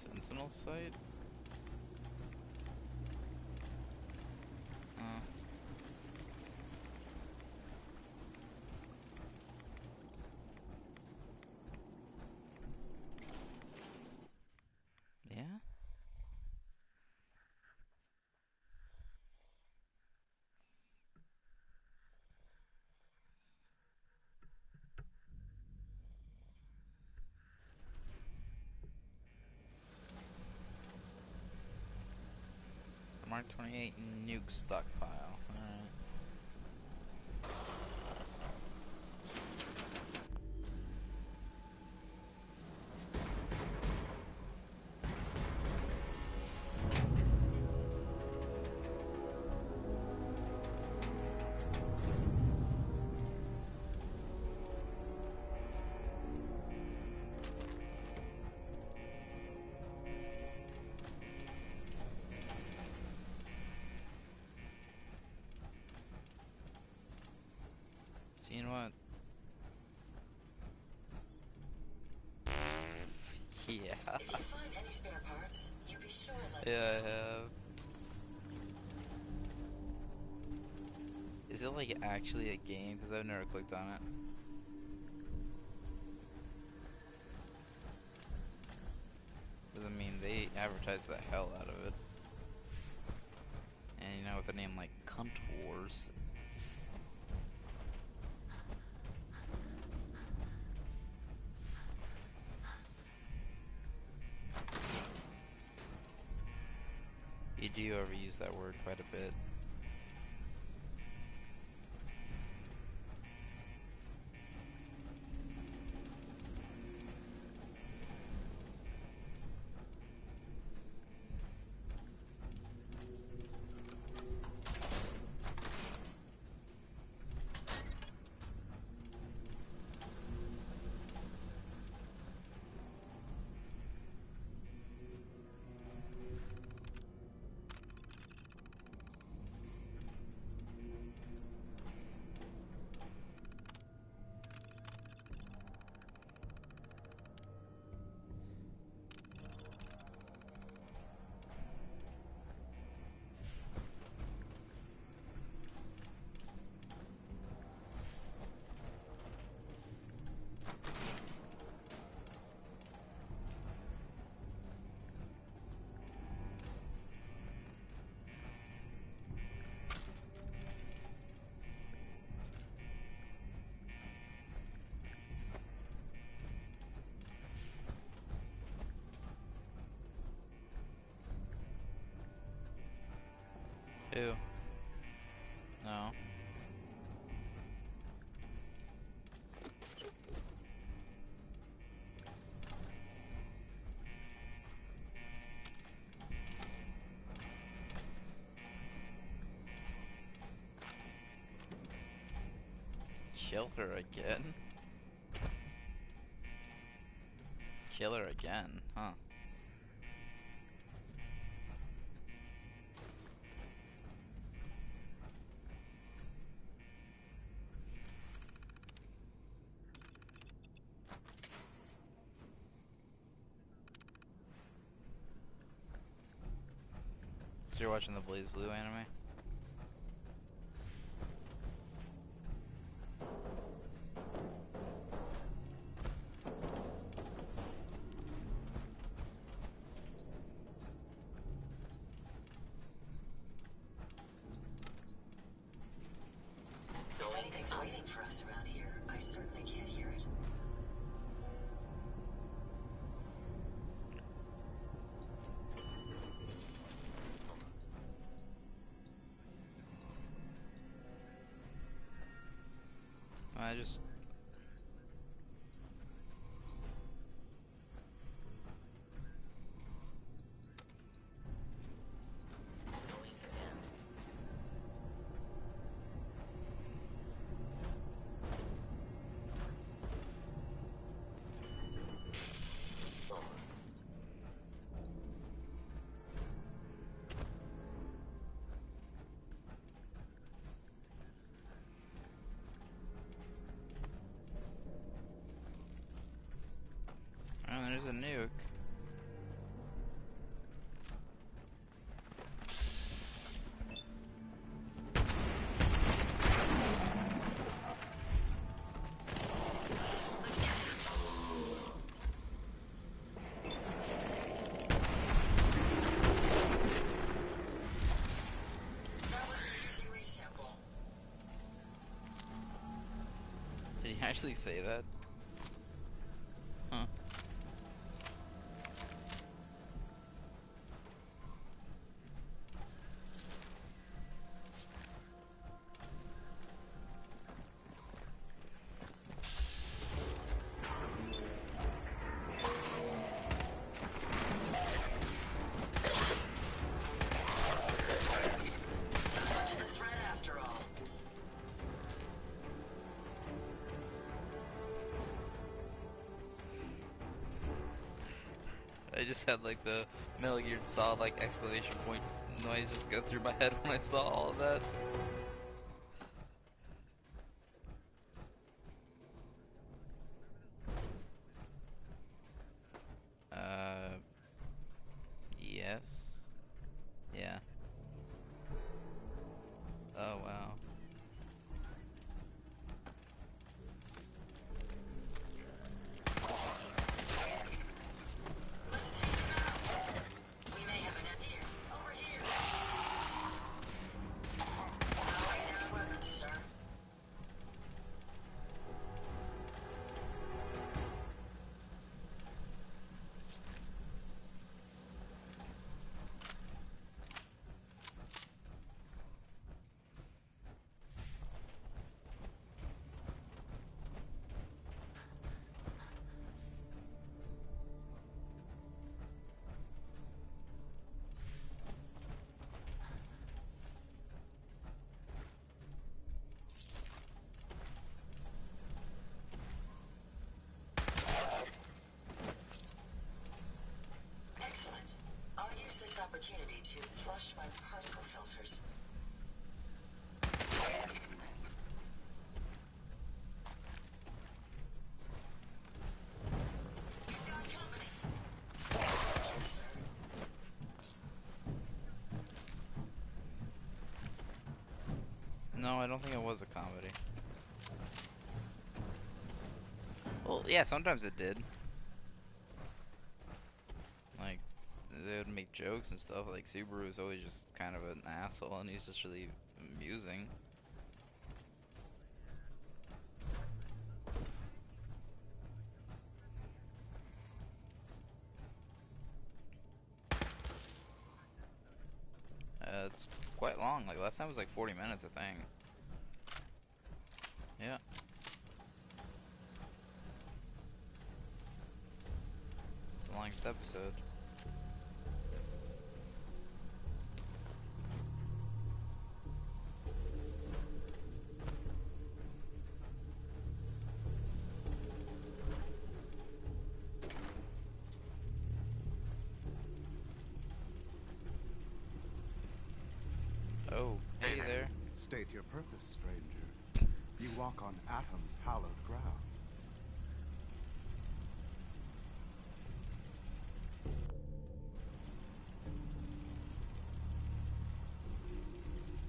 Speaker 1: Sentinel site? Yeah? Mark 28 nuke stockpile. Alright. You know what? Yeah.
Speaker 12: If you find any spare parts, you be sure and let
Speaker 1: Yeah,
Speaker 12: me
Speaker 1: I
Speaker 12: know.
Speaker 1: have. Is it like actually a game? Because I've never clicked on it. Because I mean, they advertise the hell out of it. And you know, with the name like Cunt Wars. You do overuse that word quite a bit. Ew. No. Kill her again? Kill her again, huh? So you're watching the Blaze Blue anime?
Speaker 12: If anything's waiting for us around here, I certainly can't hear it.
Speaker 1: I just... Oh, there's a nuke. Did he actually say that? Huh. I just had like the Metal Gear Solid like exclamation point noise just go through my head when I saw all of that. Yes. Yeah. Oh wow.
Speaker 12: opportunity to flush my particle filters.
Speaker 1: No, I don't think it was a comedy. Well, yeah, sometimes it did. Like, they would make jokes and stuff. Like, Subaru was always just kind of an asshole, and he's just really amusing. It's quite long. Like, last time was like 40 minutes, I think. Yeah. It's the longest episode. Oh, hey there.
Speaker 18: State your purpose, stranger. You walk on Atom's hallowed ground.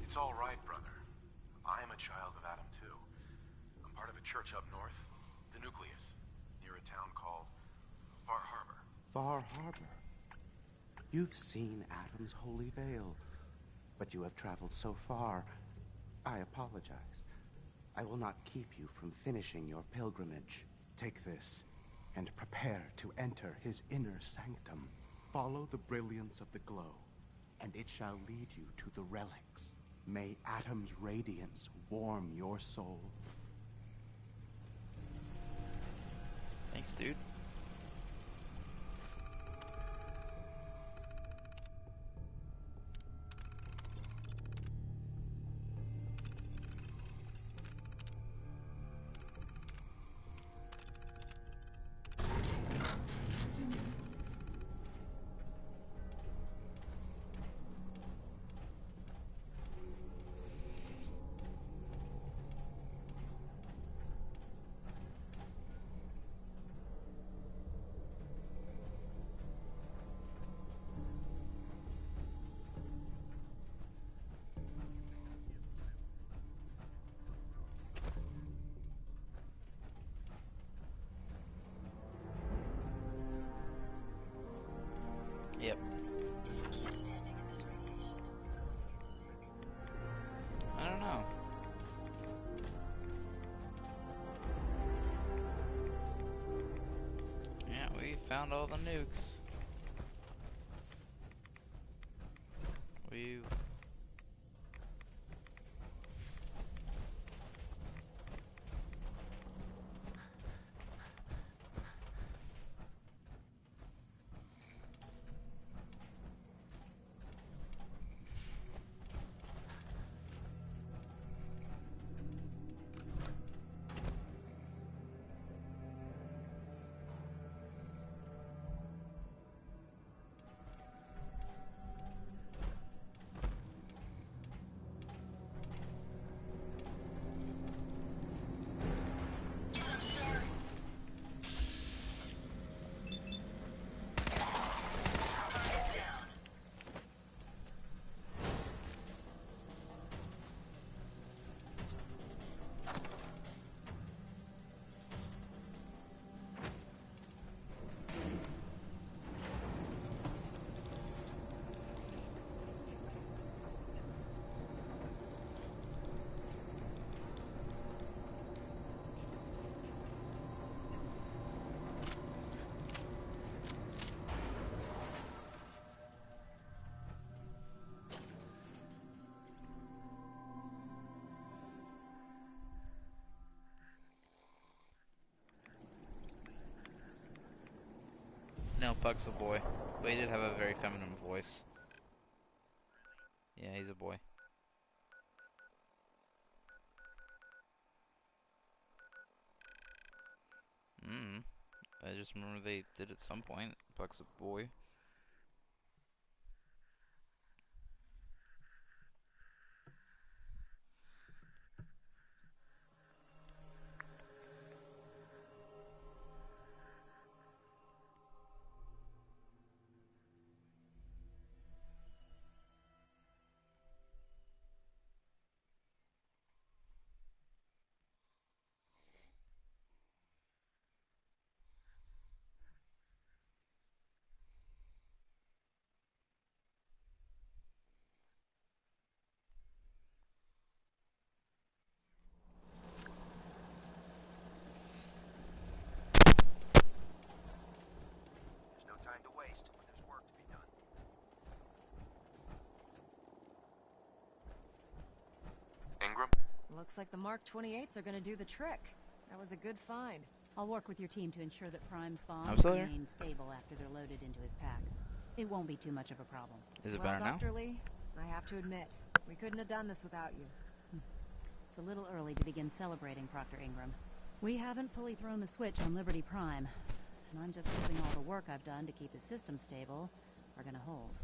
Speaker 14: It's all right, brother. I am a child of Atom too. I'm part of a church up north, the Nucleus, near a town called Far Harbor.
Speaker 18: Far Harbor. You've seen Atom's holy veil, but you have traveled so far. I apologize. I will not keep you from finishing your pilgrimage. Take this, and prepare to enter his inner sanctum. Follow the brilliance of the glow, and it shall lead you to the relics. May Atom's radiance warm your soul.
Speaker 1: Thanks, dude. Yep. I don't know. Yeah, we found all the nukes. We No, Puck's a boy. But he did have a very feminine voice. Yeah, he's a boy. I just remember they did at some point. Puck's a boy.
Speaker 6: Looks like the Mark 28s are gonna do the trick. That was a good find.
Speaker 3: I'll work with your team to ensure that Prime's
Speaker 1: I'm
Speaker 3: bombs
Speaker 1: still here.
Speaker 3: remain stable after they're loaded into his pack. It won't be too much of a problem.
Speaker 1: Is it
Speaker 6: Well,
Speaker 1: better now?
Speaker 6: Dr. Lee, I have to admit, we couldn't have done this without you.
Speaker 3: It's a little early to begin celebrating, Proctor Ingram. We haven't fully thrown the switch on Liberty Prime, and I'm just hoping all the work I've done to keep his system stable are gonna hold.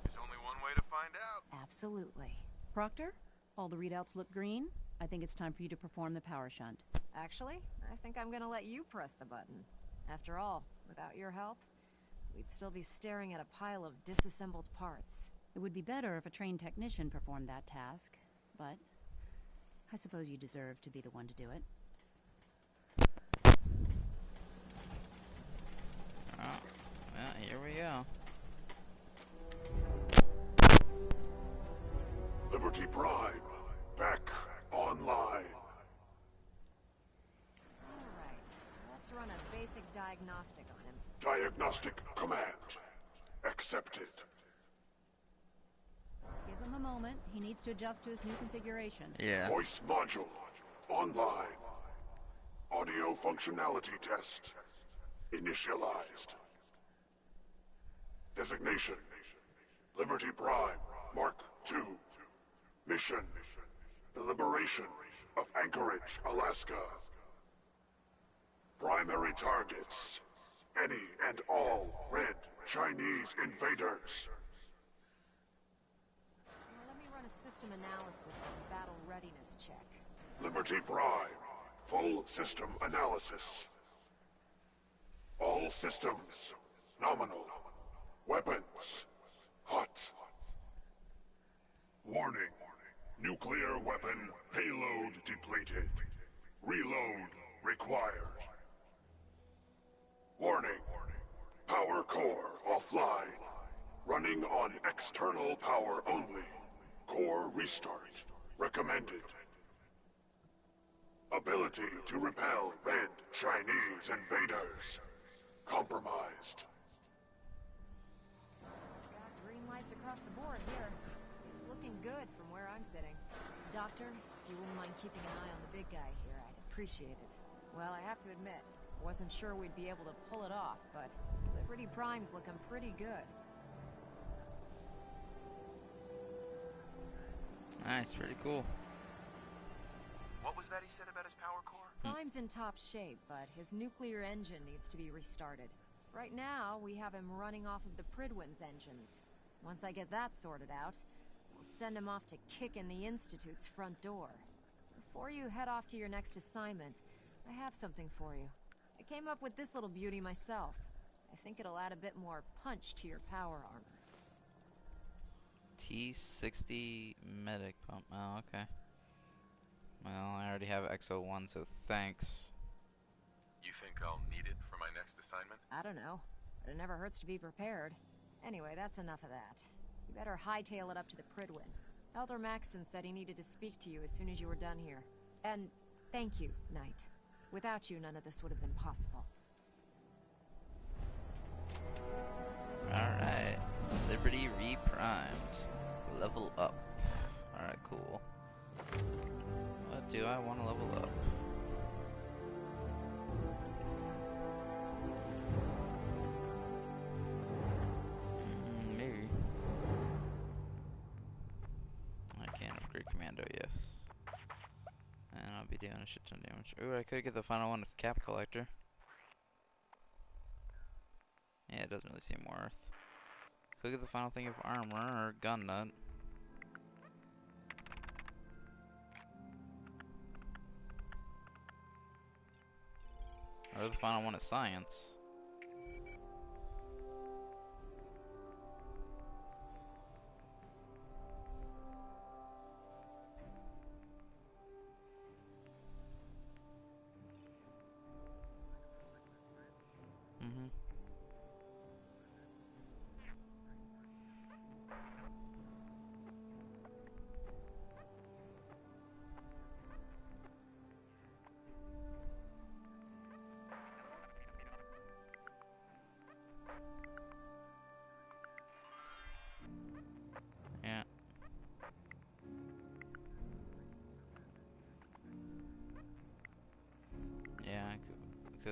Speaker 14: There's only one way to find out.
Speaker 3: Absolutely. Proctor, all the readouts look green. I think it's time for you to perform the power shunt.
Speaker 6: Actually, I think I'm gonna let you press the button. After all, without your help, we'd still be staring at a pile of disassembled parts.
Speaker 3: It would be better if a trained technician performed that task, but I suppose you deserve to be the one to do it.
Speaker 1: Oh, well, here we go.
Speaker 19: Liberty Prime, back online.
Speaker 6: Alright, let's run a basic diagnostic on him.
Speaker 19: Diagnostic command accepted.
Speaker 3: Give him a moment. He needs to adjust to his new configuration.
Speaker 1: Yeah.
Speaker 19: Voice module online. Audio functionality test initialized. Designation: Liberty Prime Mark II. Mission: the liberation of Anchorage, Alaska. Primary targets: any and all red Chinese invaders.
Speaker 6: Now let me run a system analysis and battle readiness check.
Speaker 19: Liberty Prime, full system analysis. All systems nominal. Weapons hot. Warning: nuclear weapon payload depleted. Reload required. Warning: power core offline. Running on external power only. Core restart recommended. Ability to repel red Chinese invaders compromised.
Speaker 6: Got green lights across the board here. It's looking good from where I'm sitting. Doctor, if you wouldn't mind keeping an eye on the big guy here, I'd appreciate it. Well, I have to admit, wasn't sure we'd be able to pull it off, but Liberty Prime's looking pretty good.
Speaker 1: Nice, pretty cool.
Speaker 14: What was that he said about his power core?
Speaker 6: Prime's in top shape, but his nuclear engine needs to be restarted. Right now, we have him running off of the Prydwen's engines. Once I get that sorted out, we'll send him off to kick in the Institute's front door. Before you head off to your next assignment, I have something for you. I came up with this little beauty myself. I think it'll add a bit more punch to your power armor.
Speaker 1: T60 medic pump. Oh, okay. Well, I already have XO1, so thanks.
Speaker 14: You think I'll need it for my next assignment?
Speaker 6: I don't know, but it never hurts to be prepared. Anyway, that's enough of that. You better hightail it up to the Prydwen. Elder Maxson said he needed to speak to you as soon as you were done here. And thank you, Knight. Without you, none of this would have been possible.
Speaker 1: Alright. Liberty reprimed. Level up. Alright, cool. What do I want to level up? Maybe. I can't upgrade Commando, yes. And I'll be doing a shit ton of damage. Ooh, I could get the final one with Cap Collector. Yeah, it doesn't really seem worth. Could get the final thing of armor or gun nut. Or the final one is science.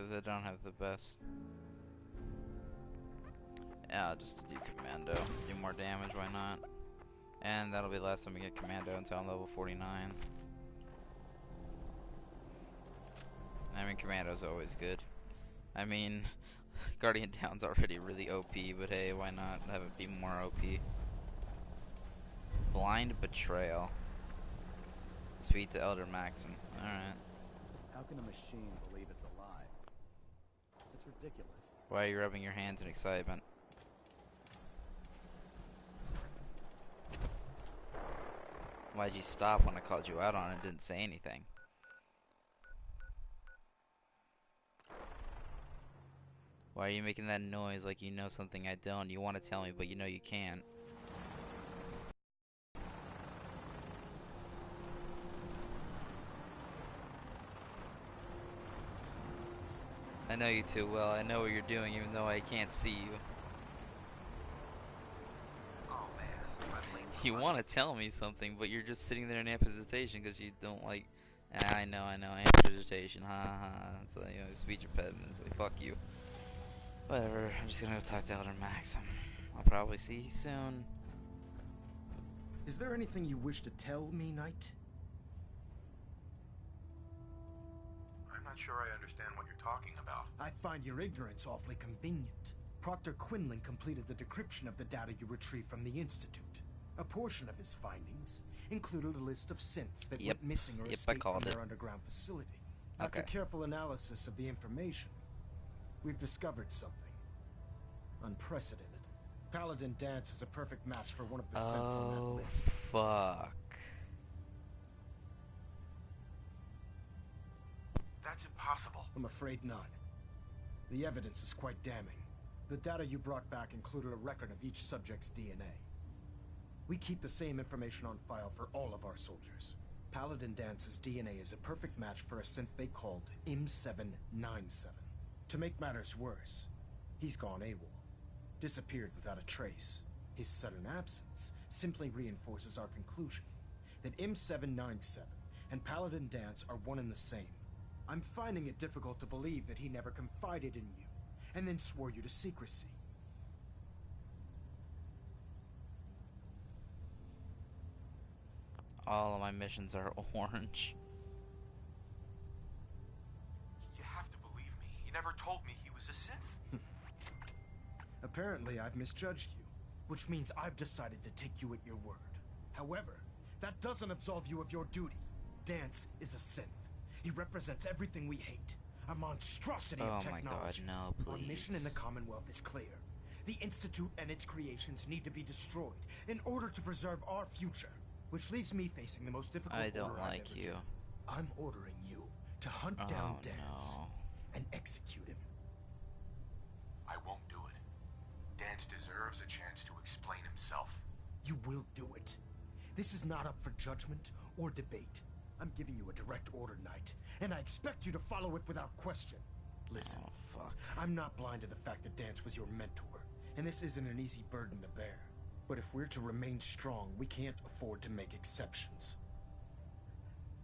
Speaker 1: because I don't have the best. Yeah, just to do commando. Do more damage, why not? And that'll be the last time we get commando until I'm level 49. I mean, commando's always good. I mean, Guardian Down's already really OP, but hey, why not have it be more OP? Blind Betrayal. Speak to Elder Maxim. Alright.
Speaker 7: How can a machine believe it's alive? It's ridiculous.
Speaker 1: Why are you rubbing your hands in excitement? Why'd you stop when I called you out on it and didn't say anything? Why are you making that noise like you know something I don't? You want to tell me, but you know you can't. I know you too well. I know what you're doing even though I can't see you.
Speaker 2: Oh man, I'm late for
Speaker 1: You
Speaker 2: lunch.
Speaker 1: want to tell me something, but you're just sitting there in amputation because you don't like... I know, amputation, ha. It's like, you know, speech impediment. It's like, fuck you. Whatever, I'm just gonna go talk to Elder Maxim. I'll probably see you soon.
Speaker 11: Is there anything you wish to tell me, Knight?
Speaker 14: I'm not sure I understand what you're talking about.
Speaker 11: I find your ignorance awfully convenient. Proctor Quinlan completed the decryption of the data you retrieved from the Institute. A portion of his findings included a list of synths that went missing or escaped from their underground facility. After careful analysis of the information, we've discovered something unprecedented. Paladin Danse is a perfect match for one of the synths on that list.
Speaker 1: Fuck.
Speaker 14: That's impossible.
Speaker 11: I'm afraid not. The evidence is quite damning. The data you brought back included a record of each subject's DNA. We keep the same information on file for all of our soldiers. Paladin Dance's DNA is a perfect match for a synth they called M797. To make matters worse, he's gone AWOL. Disappeared without a trace. His sudden absence simply reinforces our conclusion that M797 and Paladin Danse are one and the same. I'm finding it difficult to believe that he never confided in you, and then swore you to secrecy.
Speaker 1: All of my missions are orange.
Speaker 14: You have to believe me. He never told me he was a synth.
Speaker 11: Apparently, I've misjudged you, which means I've decided to take you at your word. However, that doesn't absolve you of your duty. Danse is a synth. He represents everything we hate. A monstrosity of technology.
Speaker 1: Oh my god, no, please.
Speaker 11: Our mission in the Commonwealth is clear. The Institute and its creations need to be destroyed in order to preserve our future. Which leaves me facing the most difficult order
Speaker 1: I don't
Speaker 11: I've
Speaker 1: like
Speaker 11: ever
Speaker 1: you.
Speaker 11: given. I'm ordering you to hunt down Danse and execute him.
Speaker 14: I won't do it. Danse deserves a chance to explain himself.
Speaker 11: You will do it. This is not up for judgment or debate. I'm giving you a direct order, Knight, and I expect you to follow it without question. Listen, I'm not blind to the fact that Danse was your mentor, and this isn't an easy burden to bear. But if we're to remain strong, we can't afford to make exceptions.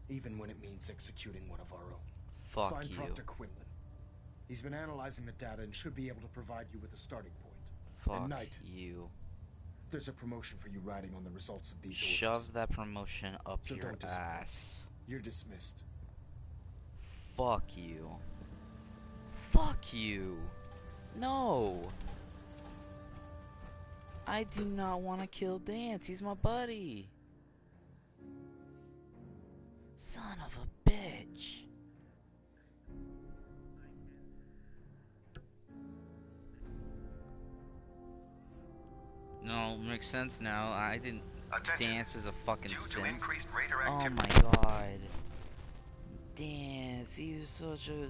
Speaker 11: Even when it means executing one of our own.
Speaker 1: Fuck
Speaker 11: Find
Speaker 1: you.
Speaker 11: Proctor Quinlan. He's been analyzing the data and should be able to provide you with a starting point.
Speaker 1: Fuck
Speaker 11: and Knight,
Speaker 1: you.
Speaker 11: there's a promotion for you riding on the results of these
Speaker 1: Shove
Speaker 11: orders.
Speaker 1: that promotion up
Speaker 11: So
Speaker 1: your
Speaker 11: don't disappoint.
Speaker 1: ass.
Speaker 11: You're dismissed.
Speaker 1: Fuck you. Fuck you. No. I do not want to kill Danse. He's my buddy. Son of a bitch. No, makes sense now. I didn't.
Speaker 2: Attention.
Speaker 1: Danse is a fucking
Speaker 2: Due to
Speaker 1: synth.
Speaker 2: increased radar
Speaker 1: Oh
Speaker 2: activity.
Speaker 1: my god. Danse, he was such a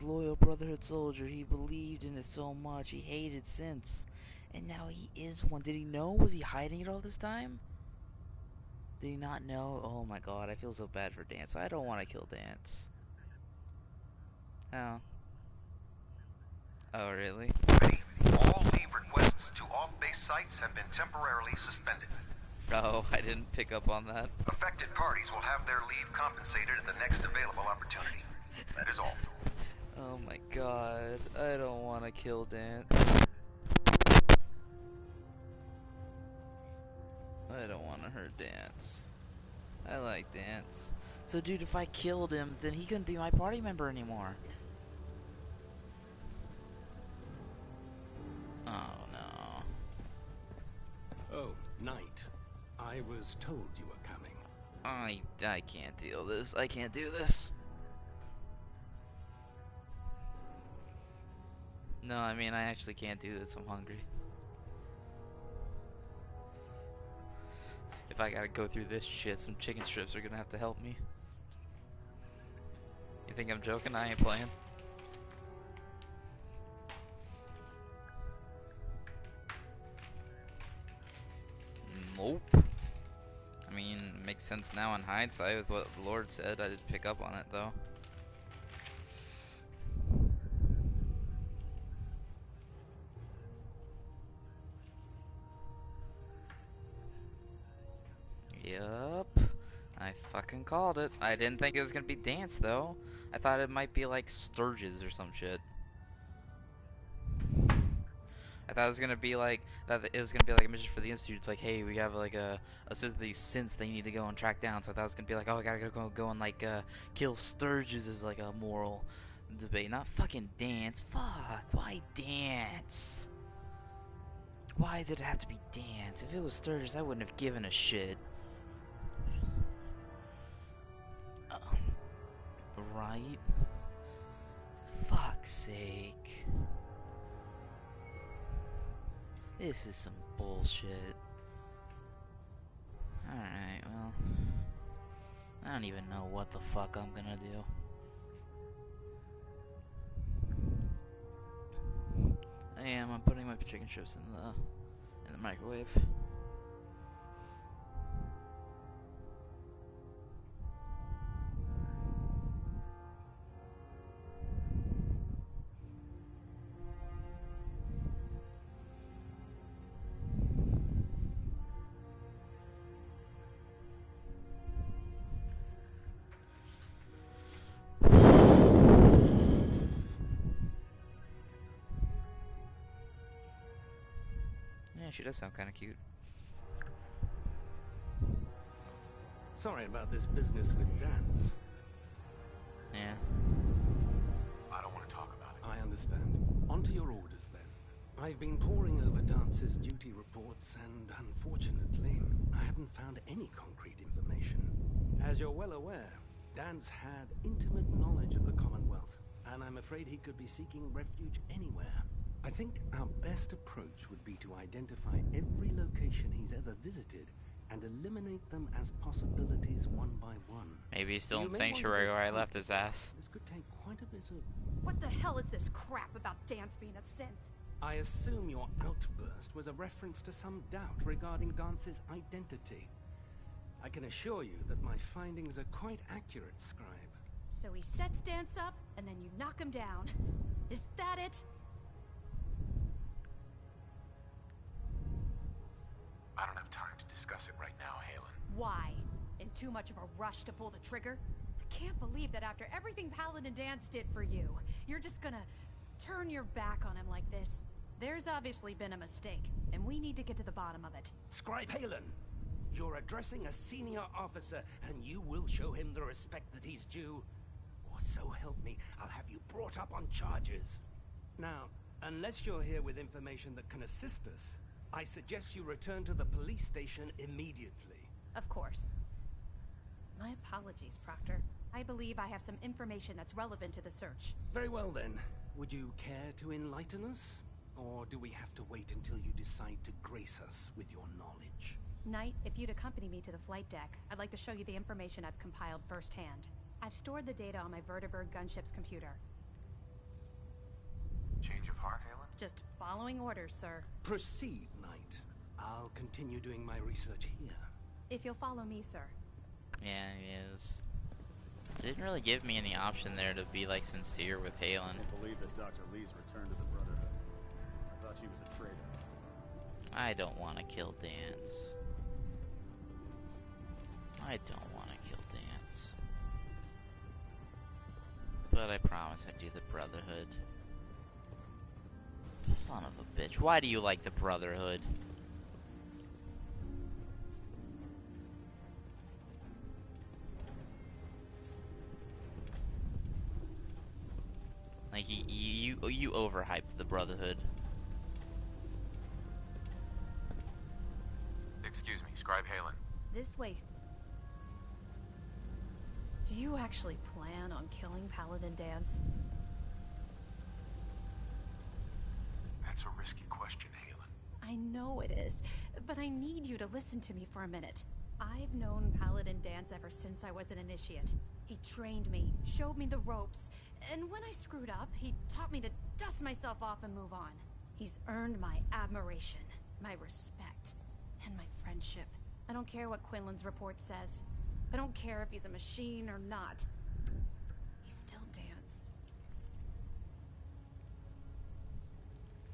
Speaker 1: loyal Brotherhood soldier. He believed in it so much. He hated synths. And now he is one. Did he know? Was he hiding it all this time? Did he not know? Oh my god, I feel so bad for Danse. I don't want to kill Danse. Oh. Oh, really?
Speaker 2: All leave requests to off-base sites have been temporarily suspended.
Speaker 1: Oh, I didn't pick up on that.
Speaker 2: Affected parties will have their leave compensated at the next available opportunity. That is all.
Speaker 1: Oh my god, I don't want to kill Dance. I don't want to hurt Dance. I like Dance. So dude, if I killed him, then he couldn't be my party member anymore. Oh no.
Speaker 4: Oh, Knight. I was told you were coming.
Speaker 1: I can't deal this. I can't do this. No, I mean, I actually can't do this. I'm hungry. If I gotta go through this shit, some chicken strips are gonna have to help me. You think I'm joking? I ain't playing. Nope. I mean, it makes sense now in hindsight with what the Lord said. I did pick up on it though. Yup. I fucking called it. I didn't think it was gonna be Dance though. I thought it might be like Sturges or some shit. I thought it was gonna be like that. It was gonna be like a mission for the Institute. It's like, hey, we have like a these synths they need to go and track down. So I thought it was gonna be like, oh, I gotta go and like kill Sturges as like a moral debate, not fucking Dance. Fuck, why Dance? Why did it have to be Dance? If it was Sturges, I wouldn't have given a shit. Right? Fuck's sake. This is some bullshit. Alright, well. I don't even know what the fuck I'm gonna do. I'm putting my chicken strips in the microwave. Yeah, she does sound kind of cute.
Speaker 4: Sorry about this business with Dance.
Speaker 1: Yeah.
Speaker 14: I don't want to talk about it.
Speaker 4: I understand. On to your orders, then. I've been poring over Dance's duty reports, and unfortunately, I haven't found any concrete information. As you're well aware, Dance had intimate knowledge of the Commonwealth, and I'm afraid he could be seeking refuge anywhere. I think our best approach would be to identify every location he's ever visited and eliminate them as possibilities one by one.
Speaker 1: Maybe he's still in Sanctuary where I left his ass.
Speaker 4: This could take quite a bit of...
Speaker 17: What the hell is this crap about Dance being a synth?
Speaker 4: I assume your outburst was a reference to some doubt regarding Dance's identity. I can assure you that my findings are quite accurate, Scribe.
Speaker 17: So he sets Dance up, and then you knock him down. Is that it?
Speaker 14: I don't have time to discuss it right now, Halen.
Speaker 17: Why? In too much of a rush to pull the trigger? I can't believe that after everything Paladin Dance did for you, you're just gonna turn your back on him like this. There's obviously been a mistake, and we need to get to the bottom of it.
Speaker 4: Scribe Halen, you're addressing a senior officer, and you will show him the respect that he's due. Or so help me, I'll have you brought up on charges. Now, unless you're here with information that can assist us, I suggest you return to the police station immediately.
Speaker 17: Of course. My apologies, Proctor. I believe I have some information that's relevant to the search.
Speaker 4: Very well then. Would you care to enlighten us? Or do we have to wait until you decide to grace us with your knowledge?
Speaker 17: Knight, if you'd accompany me to the flight deck, I'd like to show you the information I've compiled firsthand. I've stored the data on my Vertibird gunship's computer.
Speaker 14: Change of heart, Halen?
Speaker 17: Just following orders, sir.
Speaker 4: Proceed, Knight. I'll continue doing my research here.
Speaker 17: If you'll follow me, sir.
Speaker 1: Yeah, he is. Didn't really give me any option there to be like sincere with Halen.
Speaker 5: I can't believe that Dr. Lee's returned to the Brotherhood. I thought she was a traitor.
Speaker 1: I don't want to kill Dance. I don't want to kill Dance. But I promise I'd do the Brotherhood. Son of a bitch. Why do you like the Brotherhood? Like, you overhyped the Brotherhood.
Speaker 14: Excuse me, Scribe Halen.
Speaker 17: This way. Do you actually plan on killing Paladin Danse?
Speaker 14: That's a risky question, Halen.
Speaker 17: I know it is, but I need you to listen to me for a minute. I've known Paladin Danse ever since I was an initiate. He trained me, showed me the ropes, and when I screwed up, he taught me to dust myself off and move on. He's earned my admiration, my respect, and my friendship. I don't care what Quinlan's report says. I don't care if he's a machine or not. He's still Danse.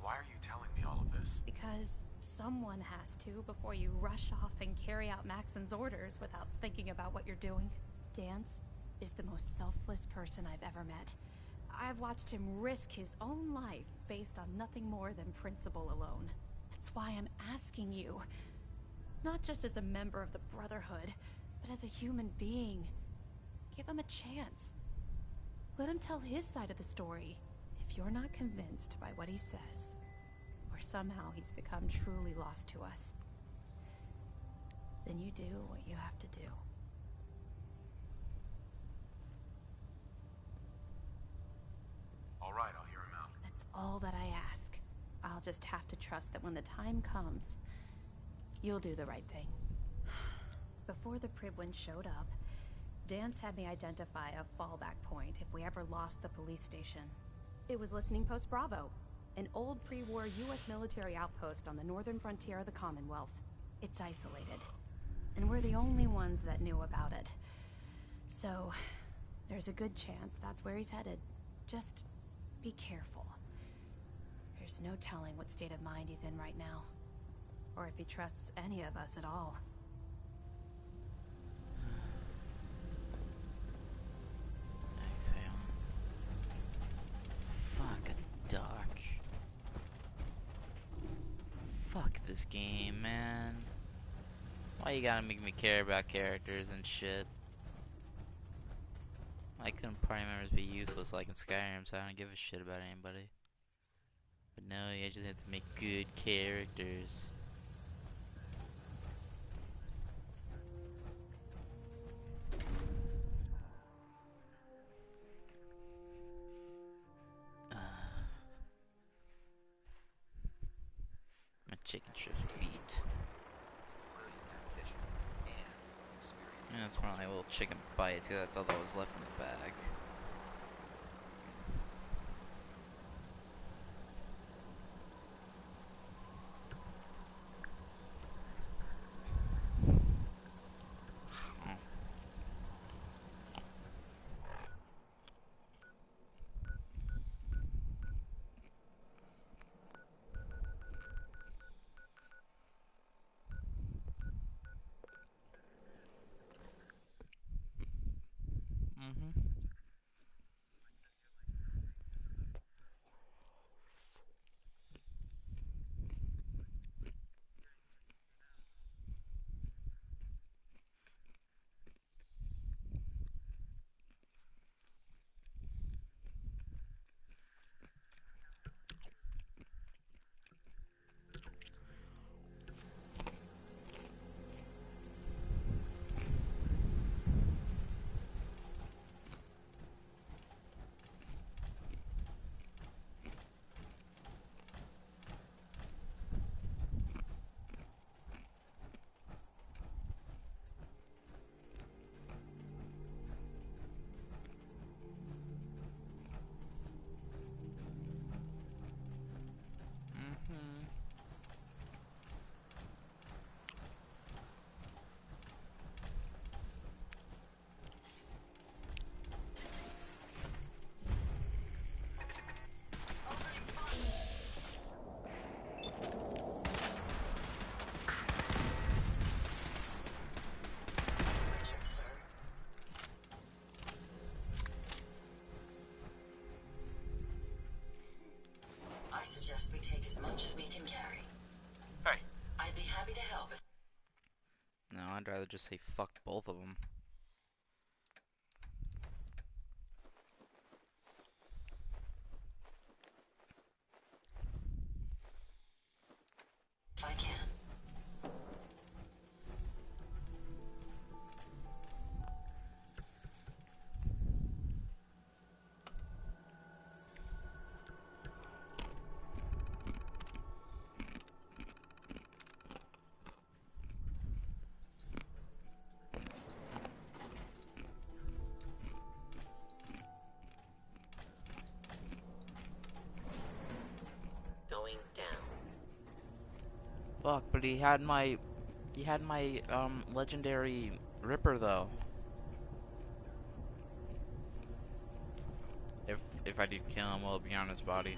Speaker 14: Why are you telling me all of this?
Speaker 17: Because someone has to before you rush off and carry out Maxon's orders without thinking about what you're doing. Danse is the most selfless person I've ever met. I've watched him risk his own life based on nothing more than principle alone. That's why I'm asking you, not just as a member of the Brotherhood, but as a human being. Give him a chance. Let him tell his side of the story. If you're not convinced by what he says, or somehow he's become truly lost to us, then you do what you have to do.
Speaker 14: All right, I'll hear him out.
Speaker 17: That's all that I ask. I'll just have to trust that when the time comes, you'll do the right thing. Before the Prydwen showed up, Danse had me identify a fallback point if we ever lost the police station. It was Listening Post Bravo, an old pre-war US military outpost on the northern frontier of the Commonwealth. It's isolated, and we're the only ones that knew about it. So, there's a good chance that's where he's headed. Just be careful. There's no telling what state of mind he's in right now, or if he trusts any of us at all.
Speaker 1: Exhale. Fuck a duck. Fuck this game, man. Why you gotta make me care about characters and shit? Why couldn't party members be useless like in Skyrim, so I don't give a shit about anybody? But no, you just have to make good characters. My chicken shit's beat. Yeah, that's probably a little chicken bite too. That's all that was left in the bag. I'd rather just say fuck both of them.
Speaker 12: I can. Going down.
Speaker 1: Fuck, but he had my legendary Ripper though. If I did kill him, will it be on his body?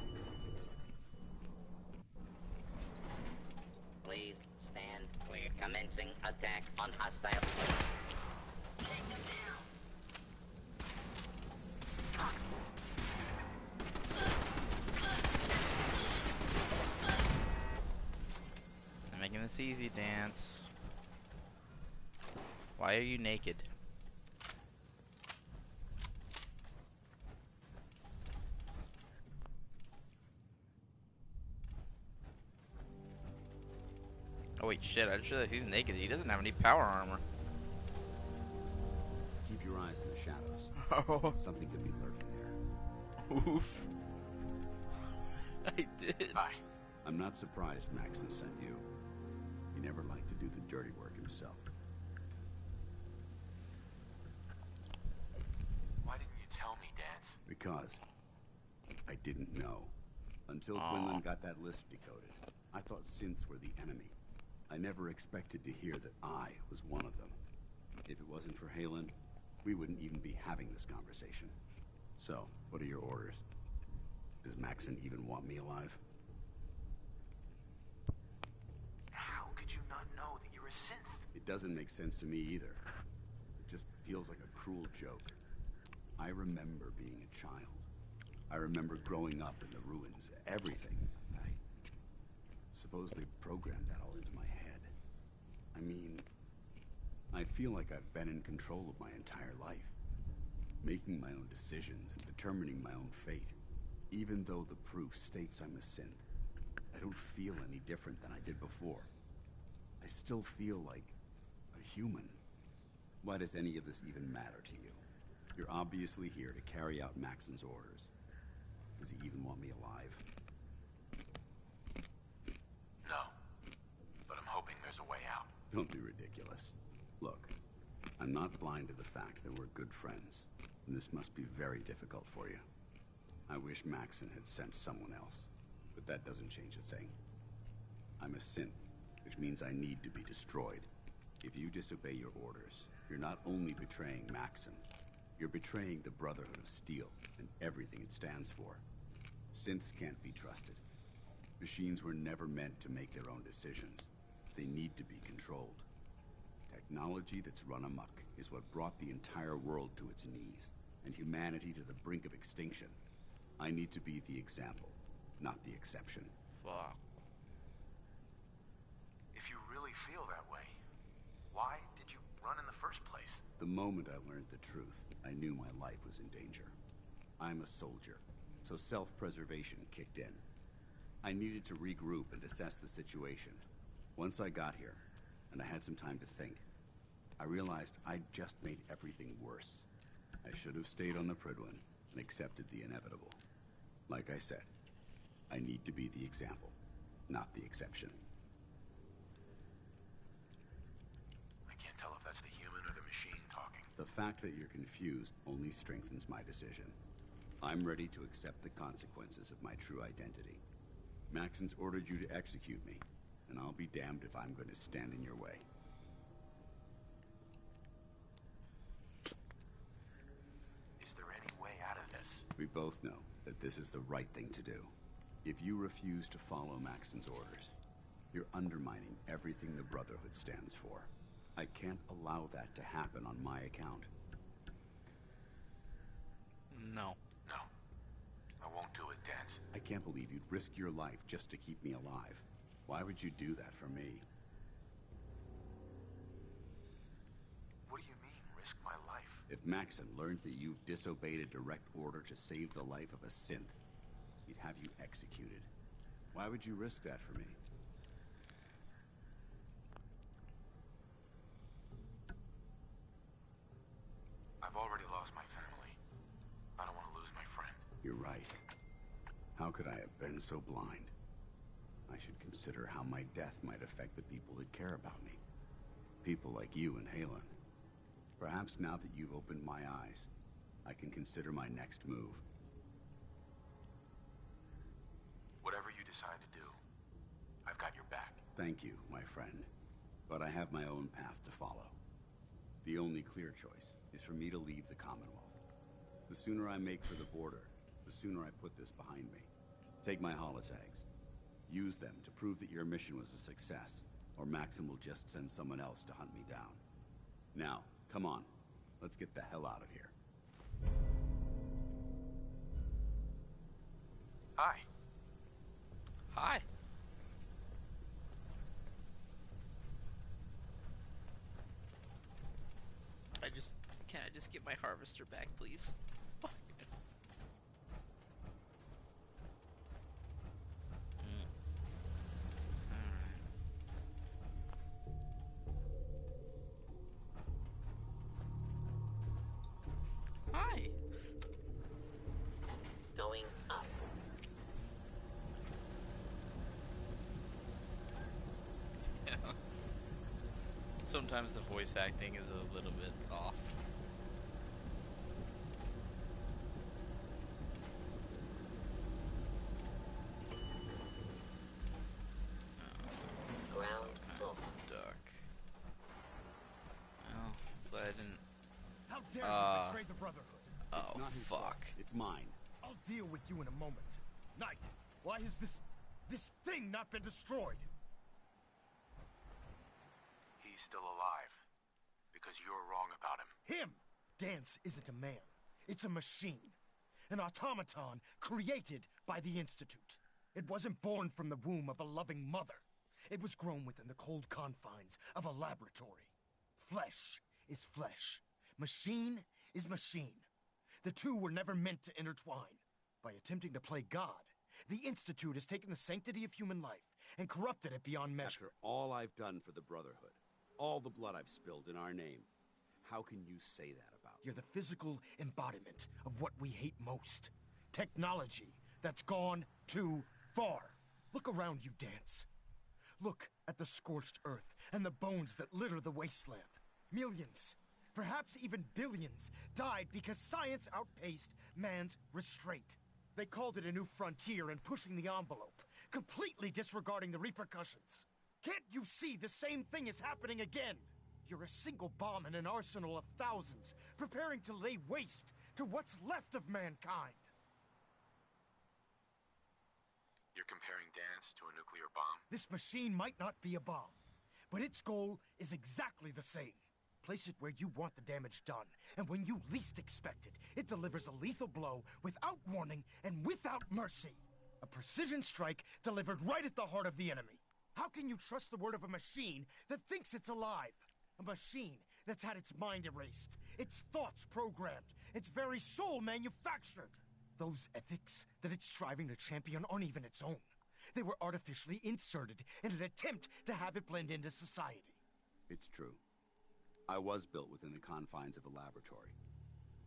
Speaker 12: Please stand clear. Commencing attack on hostile. Take them down.
Speaker 1: I'm making this easy, Dance. Why are you naked? Oh wait, shit, I just realized he's naked. He doesn't have any power armor.
Speaker 7: Keep your eyes on the shadows.
Speaker 1: Oh.
Speaker 7: Something could be lurking there.
Speaker 1: Oof. I did.
Speaker 7: Hi. I'm not surprised Maxon sent you. He never liked to do the dirty work himself.
Speaker 14: Why didn't you tell me, Dance?
Speaker 7: Because I didn't know. Until Quinlan got that list decoded. I thought synths were the enemy. I never expected to hear that I was one of them. If it wasn't for Haylen, we wouldn't even be having this conversation. So, what are your orders? Does Maxon even want me alive?
Speaker 14: How could you not know that you're a synth?
Speaker 7: It doesn't make sense to me either. It just feels like a cruel joke. I remember being a child. I remember growing up in the ruins. Everything. I suppose they programmed that all into my head. I mean, I feel like I've been in control of my entire life. Making my own decisions and determining my own fate. Even though the proof states I'm a synth, I don't feel any different than I did before. I still feel like a human. Why does any of this even matter to you? You're obviously here to carry out Maxon's orders. Does he even want me alive?
Speaker 14: No. But I'm hoping there's a way out.
Speaker 7: Don't be ridiculous. Look, I'm not blind to the fact that we're good friends, and this must be very difficult for you. I wish Maxon had sent someone else, but that doesn't change a thing. I'm a synth, which means I need to be destroyed. If you disobey your orders, you're not only betraying Maxon, you're betraying the Brotherhood of Steel and everything it stands for. Synths can't be trusted. Machines were never meant to make their own decisions. They need to be controlled. Technology that's run amok is what brought the entire world to its knees, and humanity to the brink of extinction. I need to be the example, not the exception.
Speaker 1: Fuck.
Speaker 14: If you really feel that way, why did you run in the first place?
Speaker 7: The moment I learned the truth, I knew my life was in danger. I'm a soldier, so self-preservation kicked in. I needed to regroup and assess the situation. Once I got here, and I had some time to think, I realized I'd just made everything worse. I should have stayed on the Prydwen and accepted the inevitable. Like I said, I need to be the example, not the exception.
Speaker 14: I can't tell if that's the human or the machine talking.
Speaker 7: The fact that you're confused only strengthens my decision. I'm ready to accept the consequences of my true identity. Maxon's ordered you to execute me, and I'll be damned if I'm going to stand in your way.
Speaker 14: Is there any way out of this?
Speaker 7: We both know that this is the right thing to do. If you refuse to follow Maxon's orders, you're undermining everything the Brotherhood stands for. I can't allow that to happen on my account.
Speaker 1: No.
Speaker 14: No. I won't do it, Dance.
Speaker 7: I can't believe you'd risk your life just to keep me alive. Why would you do that for me? If Maxim learns that you've disobeyed a direct order to save the life of a synth, he'd have you executed. Why would you risk that for me?
Speaker 14: I've already lost my family. I don't want to lose my friend.
Speaker 7: You're right. How could I have been so blind? I should consider how my death might affect the people that care about me. People like you and Halen. Perhaps now that you've opened my eyes, I can consider my next move.
Speaker 14: Whatever you decide to do, I've got your back.
Speaker 7: Thank you, my friend. But I have my own path to follow. The only clear choice is for me to leave the Commonwealth. The sooner I make for the border, the sooner I put this behind me. Take my holotags. Use them to prove that your mission was a success, or Maxim will just send someone else to hunt me down. Now, come on. Let's get the hell out of here.
Speaker 14: Hi.
Speaker 1: Hi. Can I just get my harvester back, please? Hi.
Speaker 12: Going up.
Speaker 1: Sometimes the voice acting is a little bit off.
Speaker 12: Ground floor.
Speaker 1: Dark. Well, but I didn't.
Speaker 11: How dare you betray the Brotherhood?
Speaker 1: Oh,
Speaker 7: It's not his
Speaker 1: fuck.
Speaker 7: fault. It's mine.
Speaker 11: I'll deal with you in a moment. Knight, why has this thing not been destroyed?
Speaker 14: He's still alive. Because you're wrong about him.
Speaker 11: Him! Dance isn't a man. It's a machine. An automaton created by the Institute. It wasn't born from the womb of a loving mother. It was grown within the cold confines of a laboratory. Flesh is flesh. Machine is machine. The two were never meant to intertwine. By attempting to play God, the Institute has taken the sanctity of human life and corrupted it beyond measure.
Speaker 7: After all I've done for the Brotherhood, all the blood I've spilled in our name, how can you say that about me?
Speaker 11: You're the physical embodiment of what we hate most. Technology that's gone too far. Look around you, Dance. Look at the scorched earth and the bones that litter the wasteland. Millions, perhaps even billions, died because science outpaced man's restraint. They called it a new frontier and pushing the envelope, completely disregarding the repercussions. Can't you see the same thing is happening again? You're a single bomb in an arsenal of thousands, preparing to lay waste to what's left of mankind.
Speaker 14: You're comparing Dance to a nuclear bomb?
Speaker 11: This machine might not be a bomb, but its goal is exactly the same. Place it where you want the damage done, and when you least expect it, it delivers a lethal blow without warning and without mercy. A precision strike delivered right at the heart of the enemy. How can you trust the word of a machine that thinks it's alive? A machine that's had its mind erased, its thoughts programmed, its very soul manufactured. Those ethics that it's striving to champion aren't even its own. They were artificially inserted in an attempt to have it blend into society.
Speaker 7: It's true. I was built within the confines of a laboratory,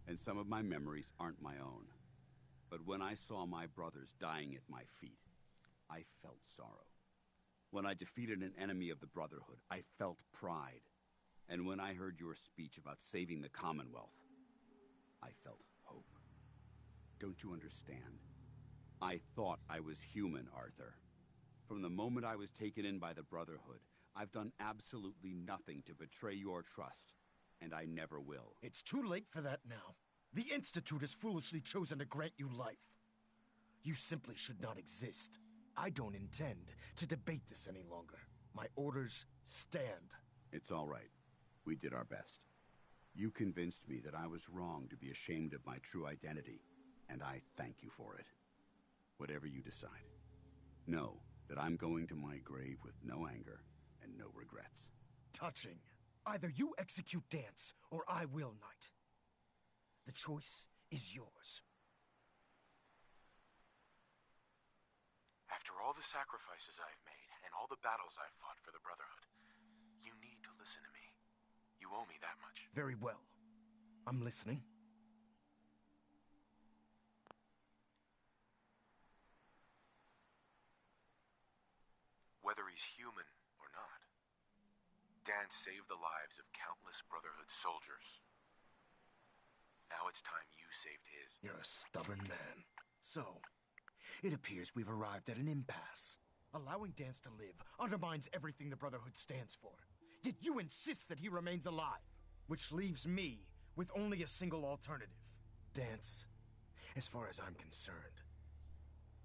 Speaker 7: and some of my memories aren't my own. But when I saw my brothers dying at my feet, I felt sorrow. When I defeated an enemy of the Brotherhood, I felt pride. And when I heard your speech about saving the Commonwealth, I felt hope. Don't you understand? I thought I was human, Arthur. From the moment I was taken in by the Brotherhood, I've done absolutely nothing to betray your trust, and I never will.
Speaker 11: It's too late for that now. The Institute has foolishly chosen to grant you life. You simply should not exist. I don't intend to debate this any longer. My orders stand.
Speaker 7: It's all right. We did our best. You convinced me that I was wrong to be ashamed of my true identity, and I thank you for it. Whatever you decide, know that I'm going to my grave with no anger and no regrets.
Speaker 11: Touching. Either you execute Dance, or I will, Knight. The choice is yours.
Speaker 14: After all the sacrifices I've made, and all the battles I've fought for the Brotherhood, you need to listen to me. You owe me that much.
Speaker 11: Very well. I'm listening.
Speaker 14: Whether he's human or not, Dan saved the lives of countless Brotherhood soldiers. Now it's time you saved his.
Speaker 11: You're a stubborn man. So, it appears we've arrived at an impasse. Allowing Dance to live undermines everything the Brotherhood stands for. Yet you insist that he remains alive, which leaves me with only a single alternative. Dance, as far as I'm concerned,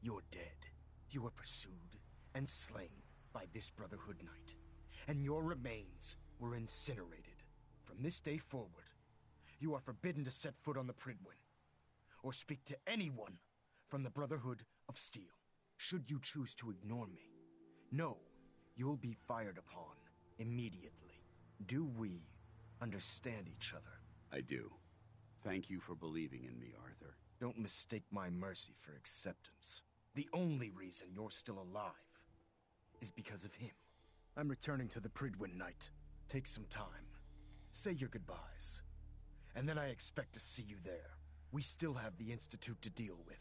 Speaker 11: you're dead. You were pursued and slain by this Brotherhood Knight, and your remains were incinerated. From this day forward, you are forbidden to set foot on the Prydwen, or speak to anyone from the Brotherhood of Steel. Should you choose to ignore me, know you'll be fired upon immediately. Do we understand each other?
Speaker 7: I do. Thank you for believing in me, Arthur.
Speaker 11: Don't mistake my mercy for acceptance. The only reason you're still alive is because of him. I'm returning to the Prydwen Knight. Take some time. Say your goodbyes. And then I expect to see you there. We still have the Institute to deal with.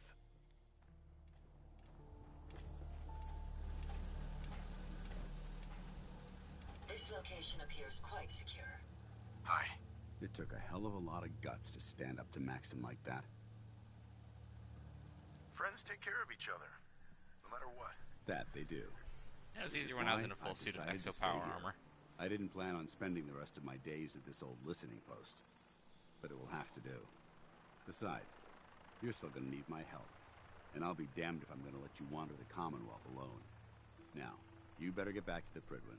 Speaker 20: This location appears quite secure.
Speaker 14: Hi.
Speaker 7: It took a hell of a lot of guts to stand up to Maxon like that.
Speaker 14: Friends take care of each other, no matter what.
Speaker 7: That they do.
Speaker 1: Yeah, it was easier when I was in a full suit of exo power armor.
Speaker 7: I didn't plan on spending the rest of my days at this old listening post, but it will have to do. Besides, you're still gonna need my help, and I'll be damned if I'm gonna let you wander the Commonwealth alone. Now, you better get back to the Prydwen.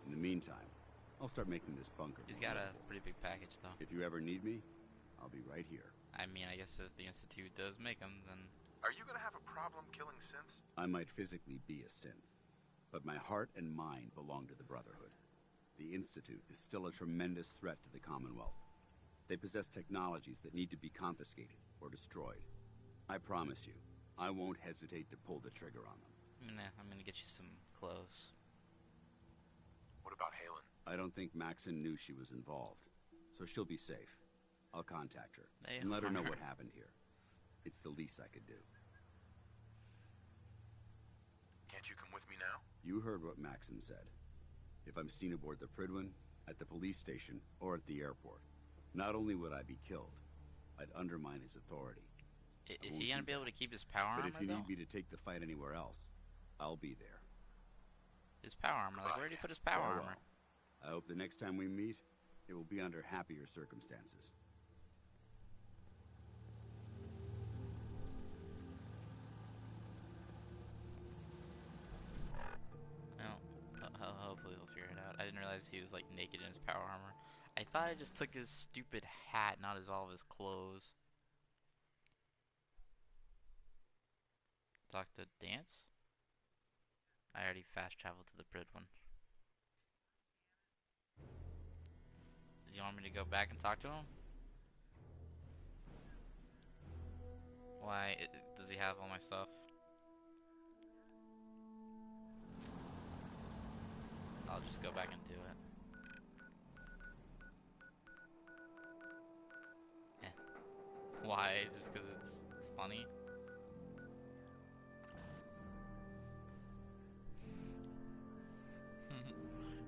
Speaker 7: In the meantime, I'll start making this bunker.
Speaker 1: He's got a pretty big package, though.
Speaker 7: If you ever need me, I'll be right here.
Speaker 1: I mean, I guess if the Institute does make them, then...
Speaker 14: Are you gonna have a problem killing synths?
Speaker 7: I might physically be a synth, but my heart and mind belong to the Brotherhood. The Institute is still a tremendous threat to the Commonwealth. They possess technologies that need to be confiscated or destroyed. I promise you, I won't hesitate to pull the trigger on them.
Speaker 1: I'm gonna get you some clothes.
Speaker 14: What about Halen?
Speaker 7: I don't think Maxon knew she was involved, so she'll be safe. I'll contact her and let her know what happened here. It's the least I could do.
Speaker 14: Can't you come with me now?
Speaker 7: You heard what Maxon said. If I'm seen aboard the Prydwen, at the police station, or at the airport, not only would I be killed, I'd undermine his authority.
Speaker 1: Is he gonna be able to keep his power armor,
Speaker 7: But if you
Speaker 1: though?
Speaker 7: need me to take the fight anywhere else, I'll be there.
Speaker 1: His power armor, like, where did he put his power armor?
Speaker 7: Farewell. I hope the next time we meet, it will be under happier circumstances.
Speaker 1: Well, hopefully he'll figure it out. I didn't realize he was, like, naked in his power armor. I thought I just took his stupid hat, not all of his clothes. Talk to Dance? I already fast traveled to the Prydwen. Do you want me to go back and talk to him? Why? Does he have all my stuff? I'll just go back and do it. Why? Just because it's funny?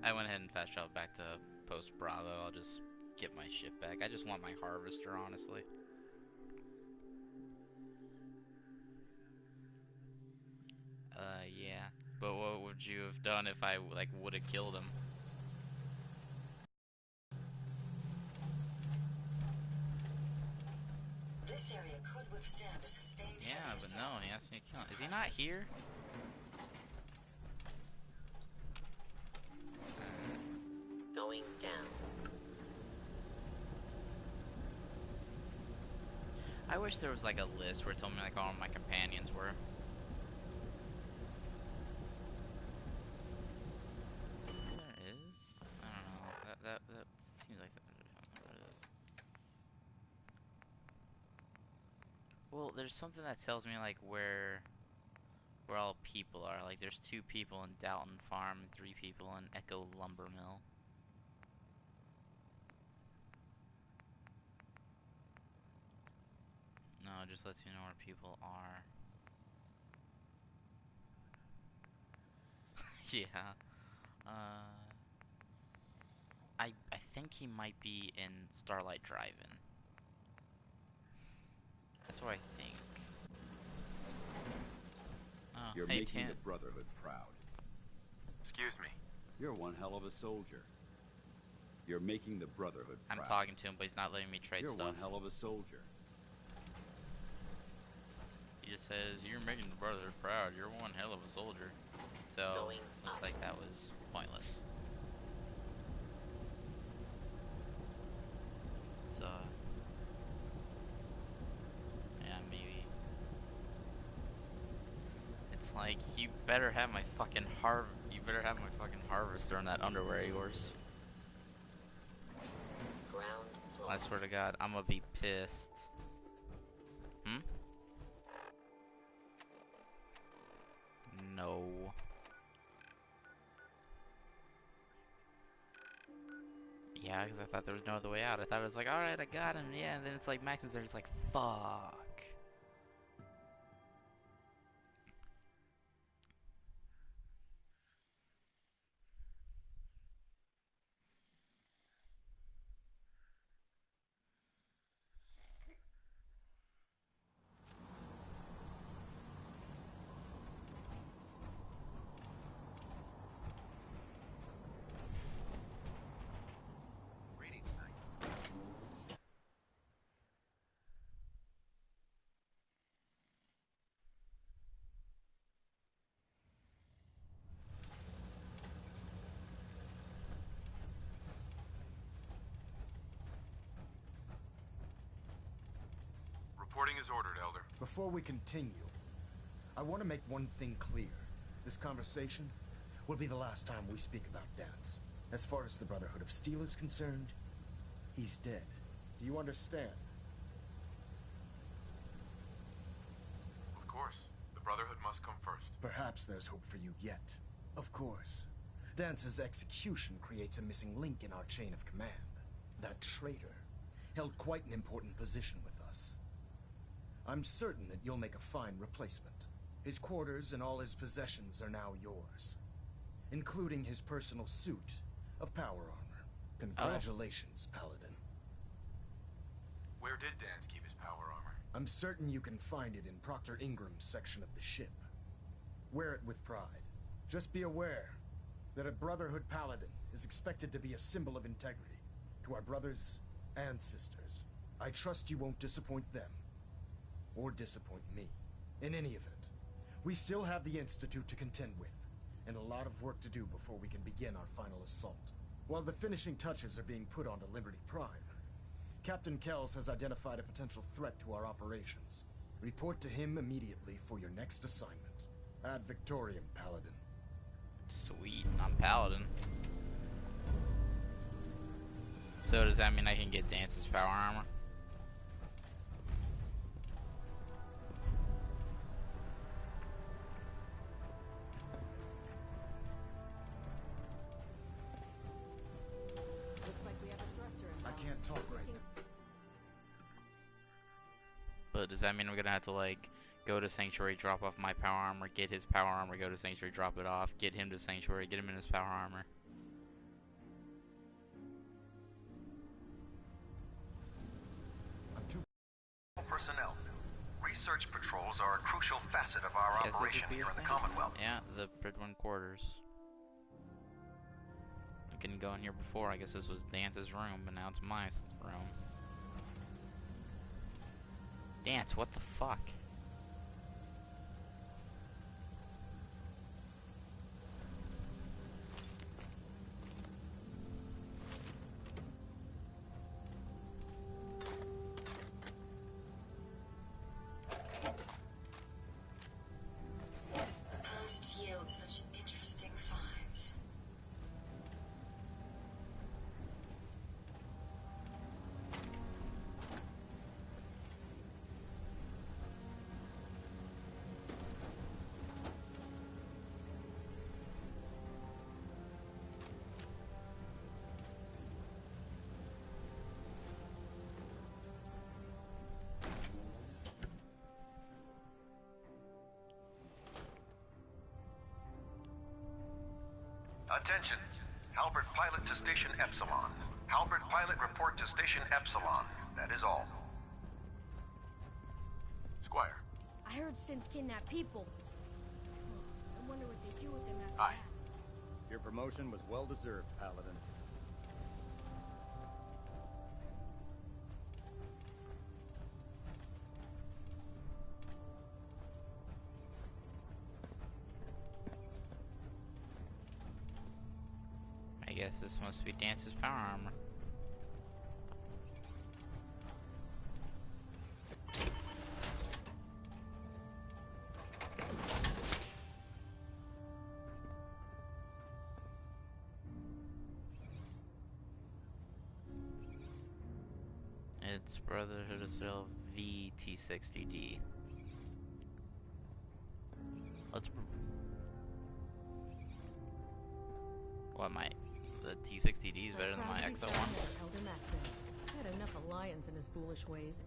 Speaker 1: I went ahead and fast traveled back to Post Bravo. I'll just get my shit back. I just want my harvester, honestly. Yeah. But what would you have done if I, like, would have killed him?
Speaker 20: This area could withstand a sustained
Speaker 1: Yeah, but no, he asked me to kill him. Is he not here?
Speaker 20: Going down.
Speaker 1: I wish there was, like, a list where it told me, like, all my companions were. There is? I don't know. That seems like that. I don't know what it is. feel there's something that tells me like where all people are. Like there's 2 people in Dalton Farm and 3 people in Echo Lumber Mill. No, it just lets you know where people are. Yeah. I think he might be in Starlight Drive-In. That's what I think. Oh,
Speaker 5: You're
Speaker 1: hey,
Speaker 5: making
Speaker 1: Tan.
Speaker 5: the Brotherhood proud.
Speaker 14: Excuse me.
Speaker 5: You're one hell of a soldier. You're making the Brotherhood proud.
Speaker 1: I'm talking to him, but he's not letting me trade
Speaker 5: You're
Speaker 1: stuff.
Speaker 5: one hell of a soldier.
Speaker 1: He just says, "You're making the Brotherhood proud. You're one hell of a soldier." So, looks like that was pointless. So, yeah, maybe. It's like, you better have my fucking harvester on that underwear of yours. I swear to God, I'm gonna be pissed. Hmm? No. Yeah, because I thought there was no other way out. I thought it was like, alright, I got him, yeah, and then it's like, Max is there, it's like, fuck.
Speaker 2: Greetings, Knight.
Speaker 14: Reporting is ordered, Elder.
Speaker 11: Before we continue, I want to make one thing clear. This conversation will be the last time we speak about Dance. As far as the Brotherhood of Steel is concerned, he's dead. Do you understand?
Speaker 14: Of course. The Brotherhood must come first.
Speaker 11: Perhaps there's hope for you yet. Of course. Dance's execution creates a missing link in our chain of command. That traitor held quite an important position with us. I'm certain that you'll make a fine replacement. His quarters and all his possessions are now yours, including his personal suit of power armor. Congratulations, Paladin.
Speaker 14: Where did Dance keep his power armor?
Speaker 11: I'm certain you can find it in Proctor Ingram's section of the ship. Wear it with pride. Just be aware that a Brotherhood Paladin is expected to be a symbol of integrity to our brothers and sisters. I trust you won't disappoint them, or disappoint me. In any event, we still have the Institute to contend with, and a lot of work to do before we can begin our final assault. While the finishing touches are being put onto Liberty Prime, Captain Kells has identified a potential threat to our operations. Report to him immediately for your next assignment. Ad Victoriam, Paladin.
Speaker 1: Sweet, I'm Paladin. So does that mean I can get Dance's power armor?
Speaker 6: Looks like we have a thruster in.
Speaker 11: I can't talk right now.
Speaker 1: But does that mean we're gonna have to like go to Sanctuary, drop off my power armor, get his power armor, go to Sanctuary, drop it off, get him to Sanctuary, get him in his power armor?
Speaker 2: Personnel. Research patrols are a crucial facet of our operation here in the Commonwealth.
Speaker 1: Yeah, the Pridwin quarters. I couldn't go in here before. I guess this was Dance's room, but now it's my room. Dance, what the fuck?
Speaker 20: Past yield such interesting finds.
Speaker 2: Attention. Halberd pilot to Station Epsilon. Halberd pilot report to Station Epsilon. That is all.
Speaker 14: Squire.
Speaker 13: I heard synths kidnap people. I wonder what they do with them after
Speaker 14: Hi.
Speaker 5: Your promotion was well deserved, Paladin.
Speaker 1: I guess this must be Dance's power armor. It's Brotherhood of Steel VT60D. Let's. What my? The T60D is better than my XO1.
Speaker 6: Elder Maxon had enough alliance in his foolish ways.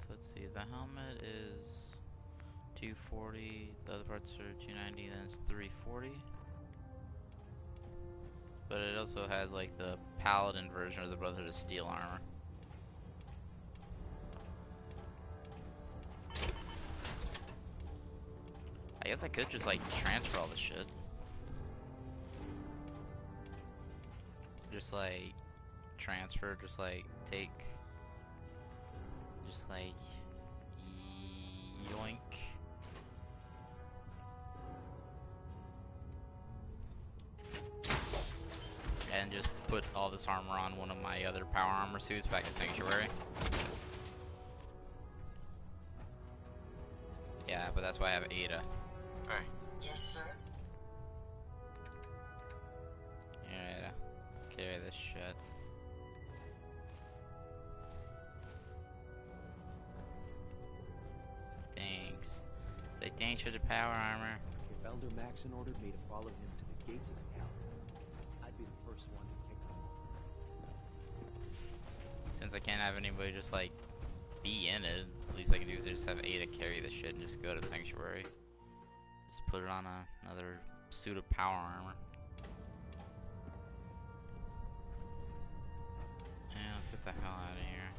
Speaker 1: Let's see, the helmet is 240, the other parts are 290, then it's 340. But it also has like the Paladin version of the Brotherhood of Steel armor. I guess I could just like transfer all this shit. Just like transfer, just like take, just like yoink. And just put all this armor on one of my other power armor suits back in Sanctuary. Yeah, but that's why I have Ada.
Speaker 14: Hey.
Speaker 20: Yes, sir.
Speaker 1: Ada, carry this shit. Thanks. Say thanks for the power armor.
Speaker 21: If Elder Maxon ordered me to follow him to the gates of hell, I'd be the first one to kick him.
Speaker 1: Since I can't have anybody just like be in it, at least I can do is just have Ada carry this shit and just go to Sanctuary. Just put it on another suit of power armor. Yeah, let's get the hell out of here.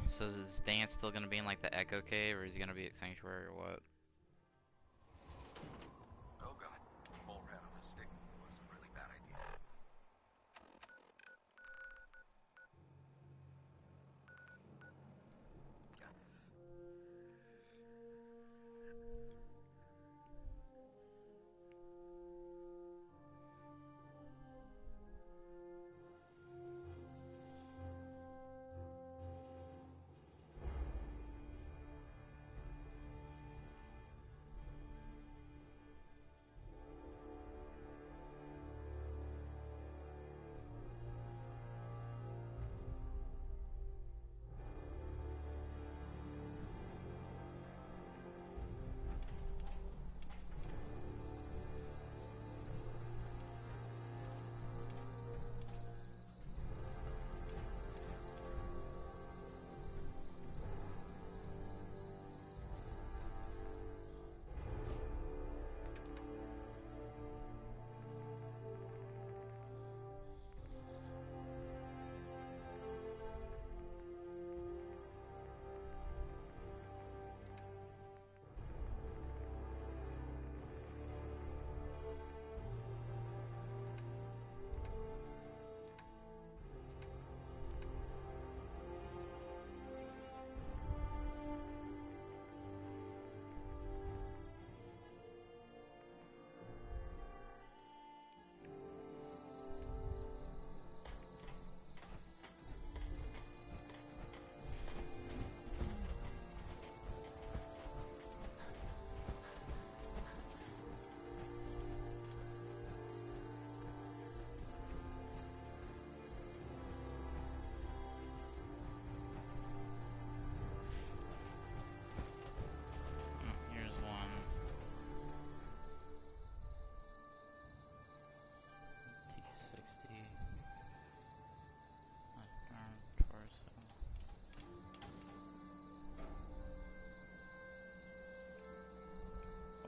Speaker 1: So is Dance still gonna be in like the Echo Cave, or is he gonna be at Sanctuary, or what?
Speaker 7: Oh god, mole rat on a stick was a really bad idea.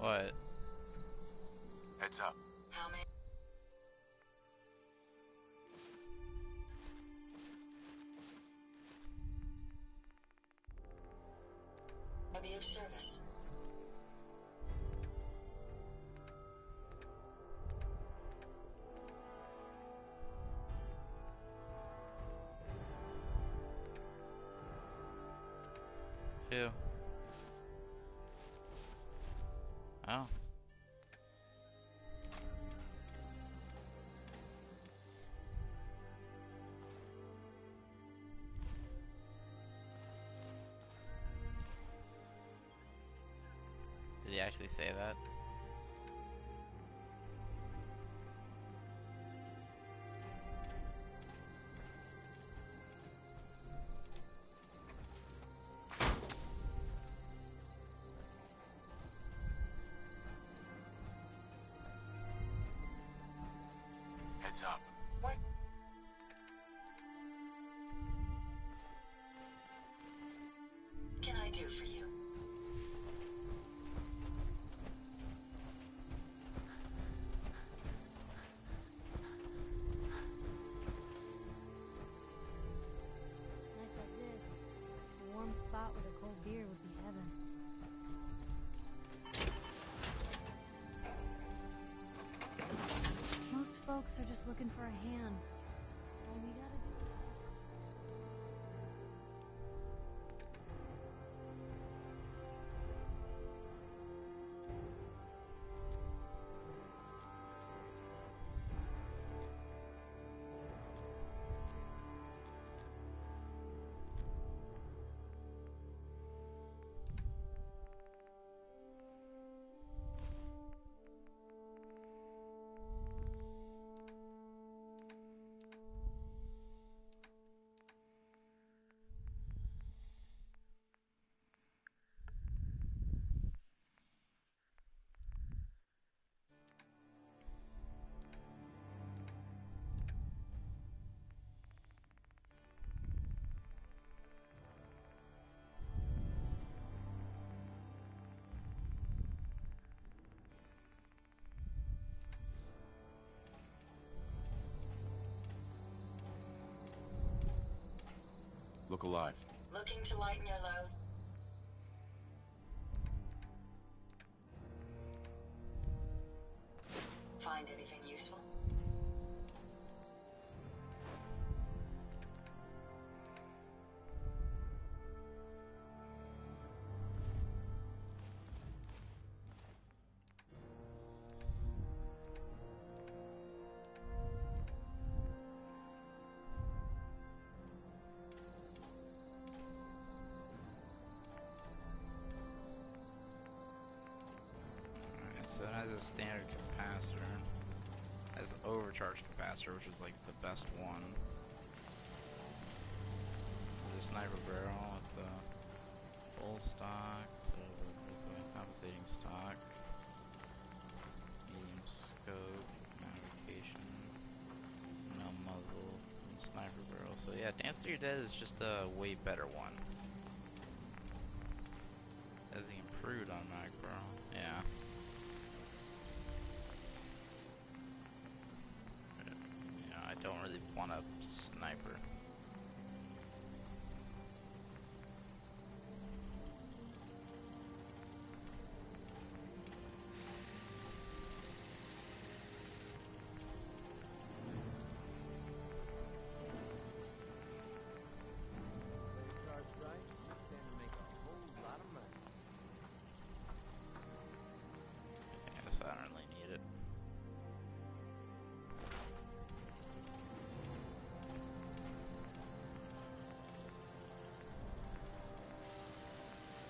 Speaker 1: What?
Speaker 14: Heads up.
Speaker 20: How many? Be of service.
Speaker 1: Who? Oh. Did he actually say that?
Speaker 14: Heads up.
Speaker 20: What? Can I do for you?
Speaker 13: Nights like this, a warm spot with a cold beer would be heaven. Most folks are just looking for a hand. All we gotta do is offer.
Speaker 14: Look alive.
Speaker 20: Looking to lighten your load? Find anything useful?
Speaker 1: So it has a standard capacitor. It has an overcharge capacitor, which is like the best one. There's a sniper barrel with the full stock, so the compensating stock. Medium scope, magnification, no muzzle, and sniper barrel. So yeah, Dance to Your Dead is just a way better one. As the improved on mag barrel, yeah. I don't really want a sniper.
Speaker 21: Charged right, you stand to make a whole lot of money.
Speaker 1: Yeah, so I don't really need it.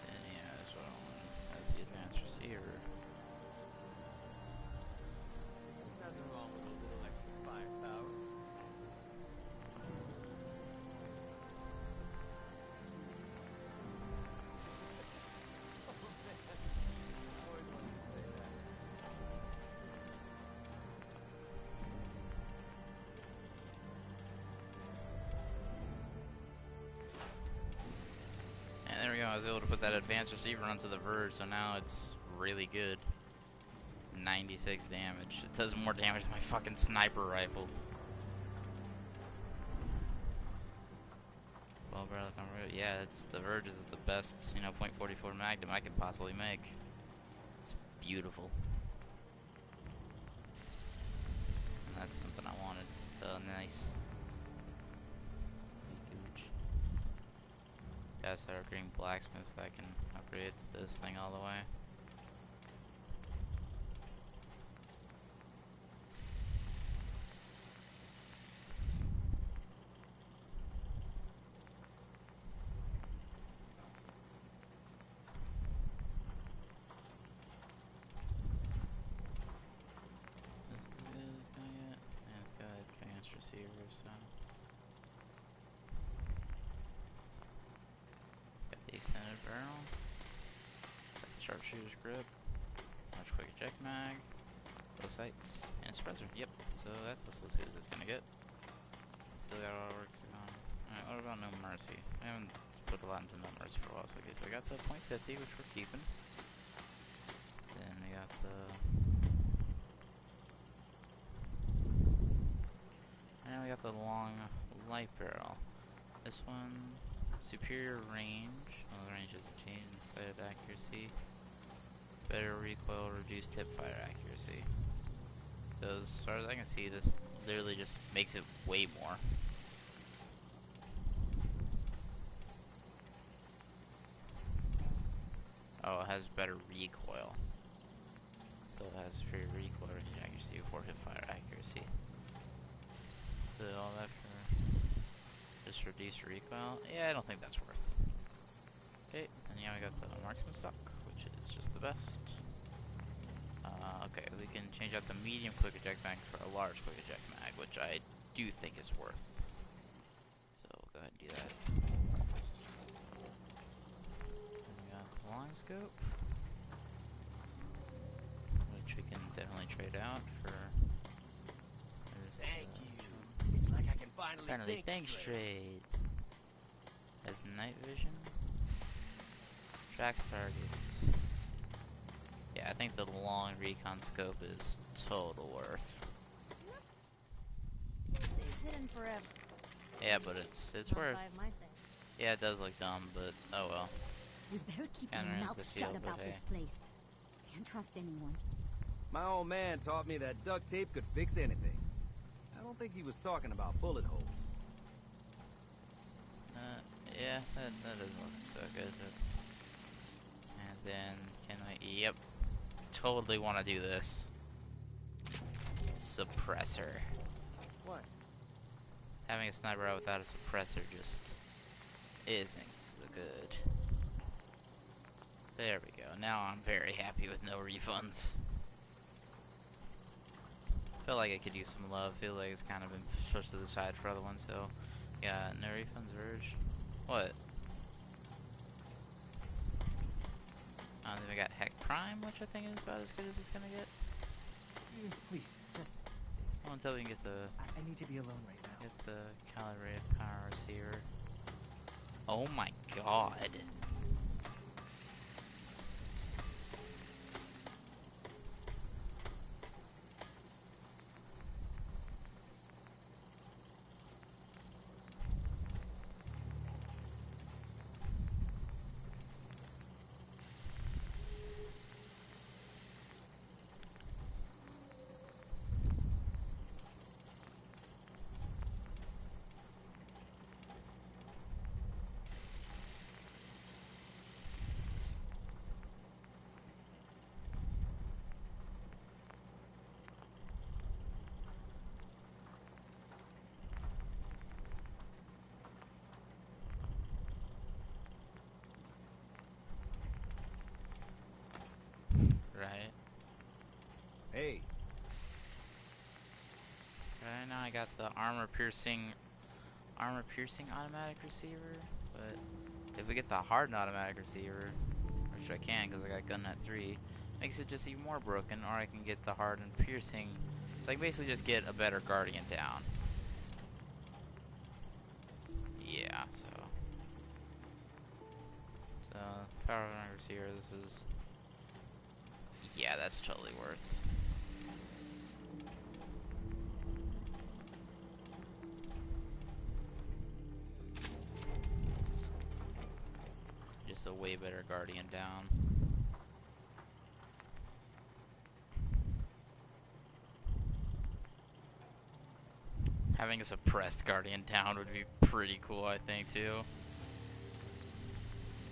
Speaker 1: And yeah, that's what I want as the advanced receiver.
Speaker 21: There's nothing wrong with a little extra firepower.
Speaker 1: And there we go, I was able to put that advanced receiver onto the Verge, so now it's really good. 96 damage. It does more damage than my fucking sniper rifle. Well, bro, yeah, it's the Verge is the best, you know, .44 Magnum I could possibly make. It's beautiful. And that's something I wanted. So nice. Huge. Gotta start upgrading blacksmith so I can upgrade this thing all the way. Sharpshooter's grip, much quick eject mag, low sights, and suppressor. Yep, so that's as good as it's gonna get. Still got a lot of work to do on. Alright, what about No Mercy? I haven't put a lot into No Mercy for a while, so okay, so we got the .50, which we're keeping. Then we got the... And we got the long light barrel. This one, superior range. Well, the range doesn't change, sighted accuracy. Better recoil, reduced tip fire accuracy. So as far as I can see, this literally just makes it way more. Oh, it has better recoil. So it has superior recoil, range accuracy, 4 hip fire accuracy. So all that for just reduced recoil? Yeah, I don't think that's worth. Okay, and yeah, we got the marksman stock, which is just the best. Okay, we can change out the medium quick eject mag for a large quick eject mag, which I do think is worth. So we'll go ahead and do that. And we got the long scope, which we can definitely trade out for.
Speaker 16: Thank you. It's like I can finally
Speaker 1: think straight. Has night vision. Tracks targets. Yeah, I think the long recon scope is total worth.
Speaker 13: Stays hidden forever.
Speaker 1: Yeah, but it's worth. Yeah, it does look dumb, but oh well.
Speaker 8: You better keep your
Speaker 1: Kinda
Speaker 8: mouth
Speaker 1: ruins the feel,
Speaker 8: shut
Speaker 1: but
Speaker 8: about
Speaker 1: hey.
Speaker 8: this place. Can't trust anyone.
Speaker 22: My old man taught me that duct tape could fix anything. I don't think he was talking about bullet holes.
Speaker 1: Yeah, that doesn't look so good. And then, can I, yep, totally want to do this. Suppressor.
Speaker 22: What?
Speaker 1: Having a sniper out without a suppressor just isn't good. There we go. Now I'm very happy with no refunds. Feel like I could use some love. Feel like it's kind of been pushed to the side for other ones, so yeah, no refunds, Verge. What? Then we got Heck Prime, which I think is about as good as it's gonna get.
Speaker 23: Please, just...
Speaker 1: Well, until we can get the...
Speaker 23: I need to be alone right now.
Speaker 1: Get the calibrated power receiver. Oh my god. Right.
Speaker 22: Hey.
Speaker 1: Right now I got the armor piercing automatic receiver, but if we get the hardened automatic receiver, which I can because I got gun at 3, makes it just even more broken, or I can get the hardened piercing, so I can basically just get a better guardian down. Yeah, so power automatic receiver, this is, yeah, that's totally worth. just a way better Guardian down. Having a suppressed Guardian down would be pretty cool, I think, too.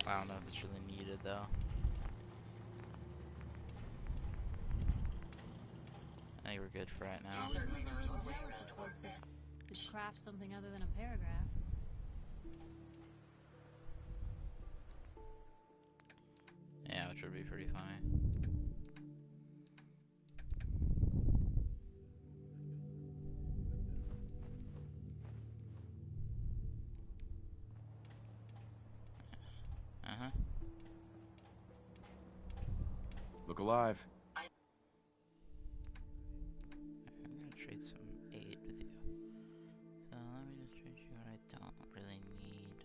Speaker 1: I don't know if it's really needed, though. I think we're good for right now.
Speaker 9: Could craft something other than a paragraph.
Speaker 1: Yeah, which would be pretty fine. Uh-huh.
Speaker 5: Look alive.
Speaker 1: I'm gonna trade some aid with you. So let me just trade you what I don't really need.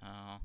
Speaker 1: Oh.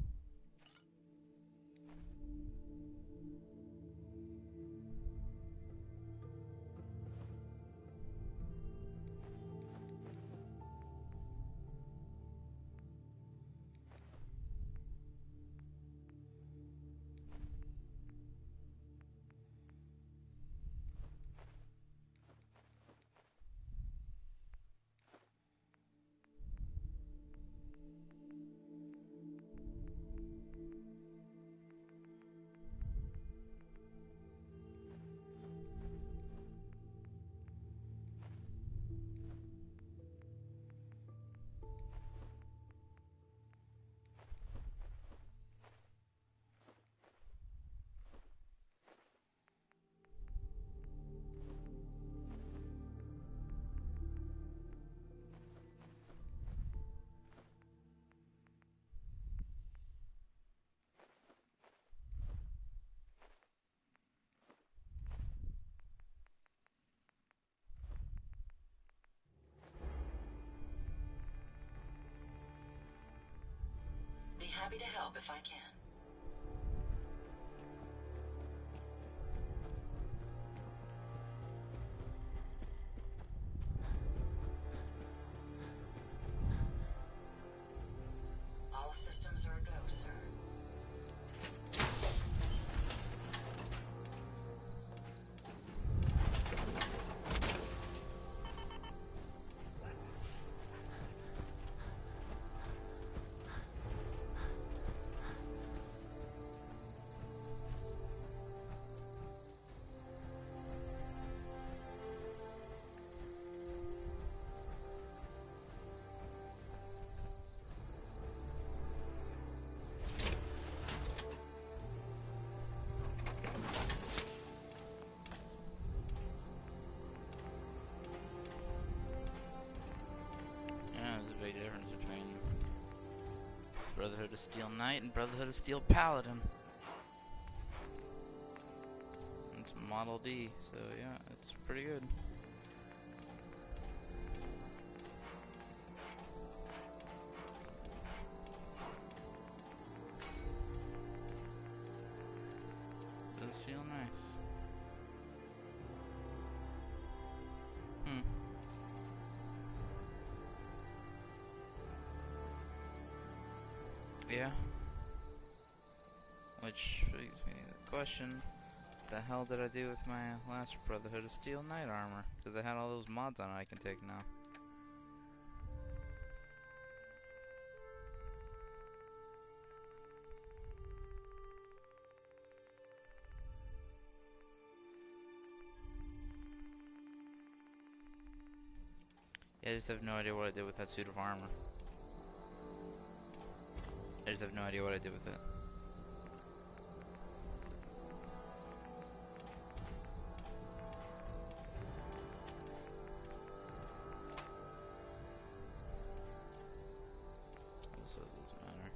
Speaker 20: Be happy to help if I can. All systems are a go, sir.
Speaker 1: Brotherhood of Steel Knight and Brotherhood of Steel Paladin. It's Model D, so yeah, it's pretty good. Does feel nice. Yeah. Which brings me to the question, what the hell did I do with my last Brotherhood of Steel Knight armor? Because I had all those mods on it I can take now. Yeah, I just have no idea what I did with that suit of armor. I just have no idea what I did with it. Also doesn't matter.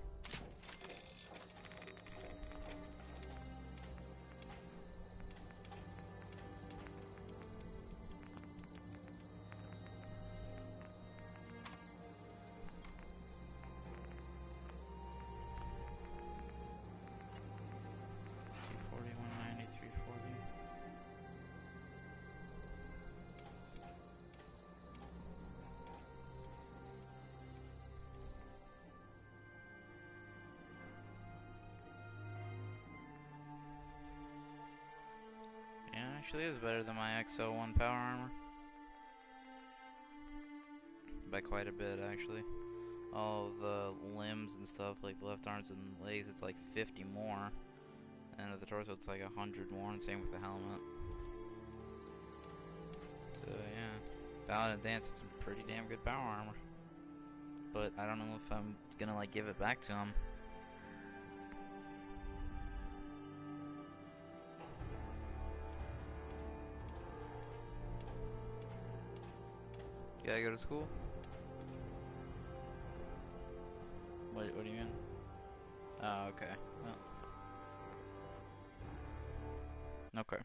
Speaker 1: Actually is better than my XO1 power armor. By quite a bit, actually. All the limbs and stuff, like the left arms and legs, it's like 50 more. And with the torso, it's like 100 more, and same with the helmet. So, yeah. Paladin Dance, it's a pretty damn good power armor. But I don't know if I'm gonna, like, give it back to him. You gotta go to school? What do you mean? Oh, okay. Well. Okay.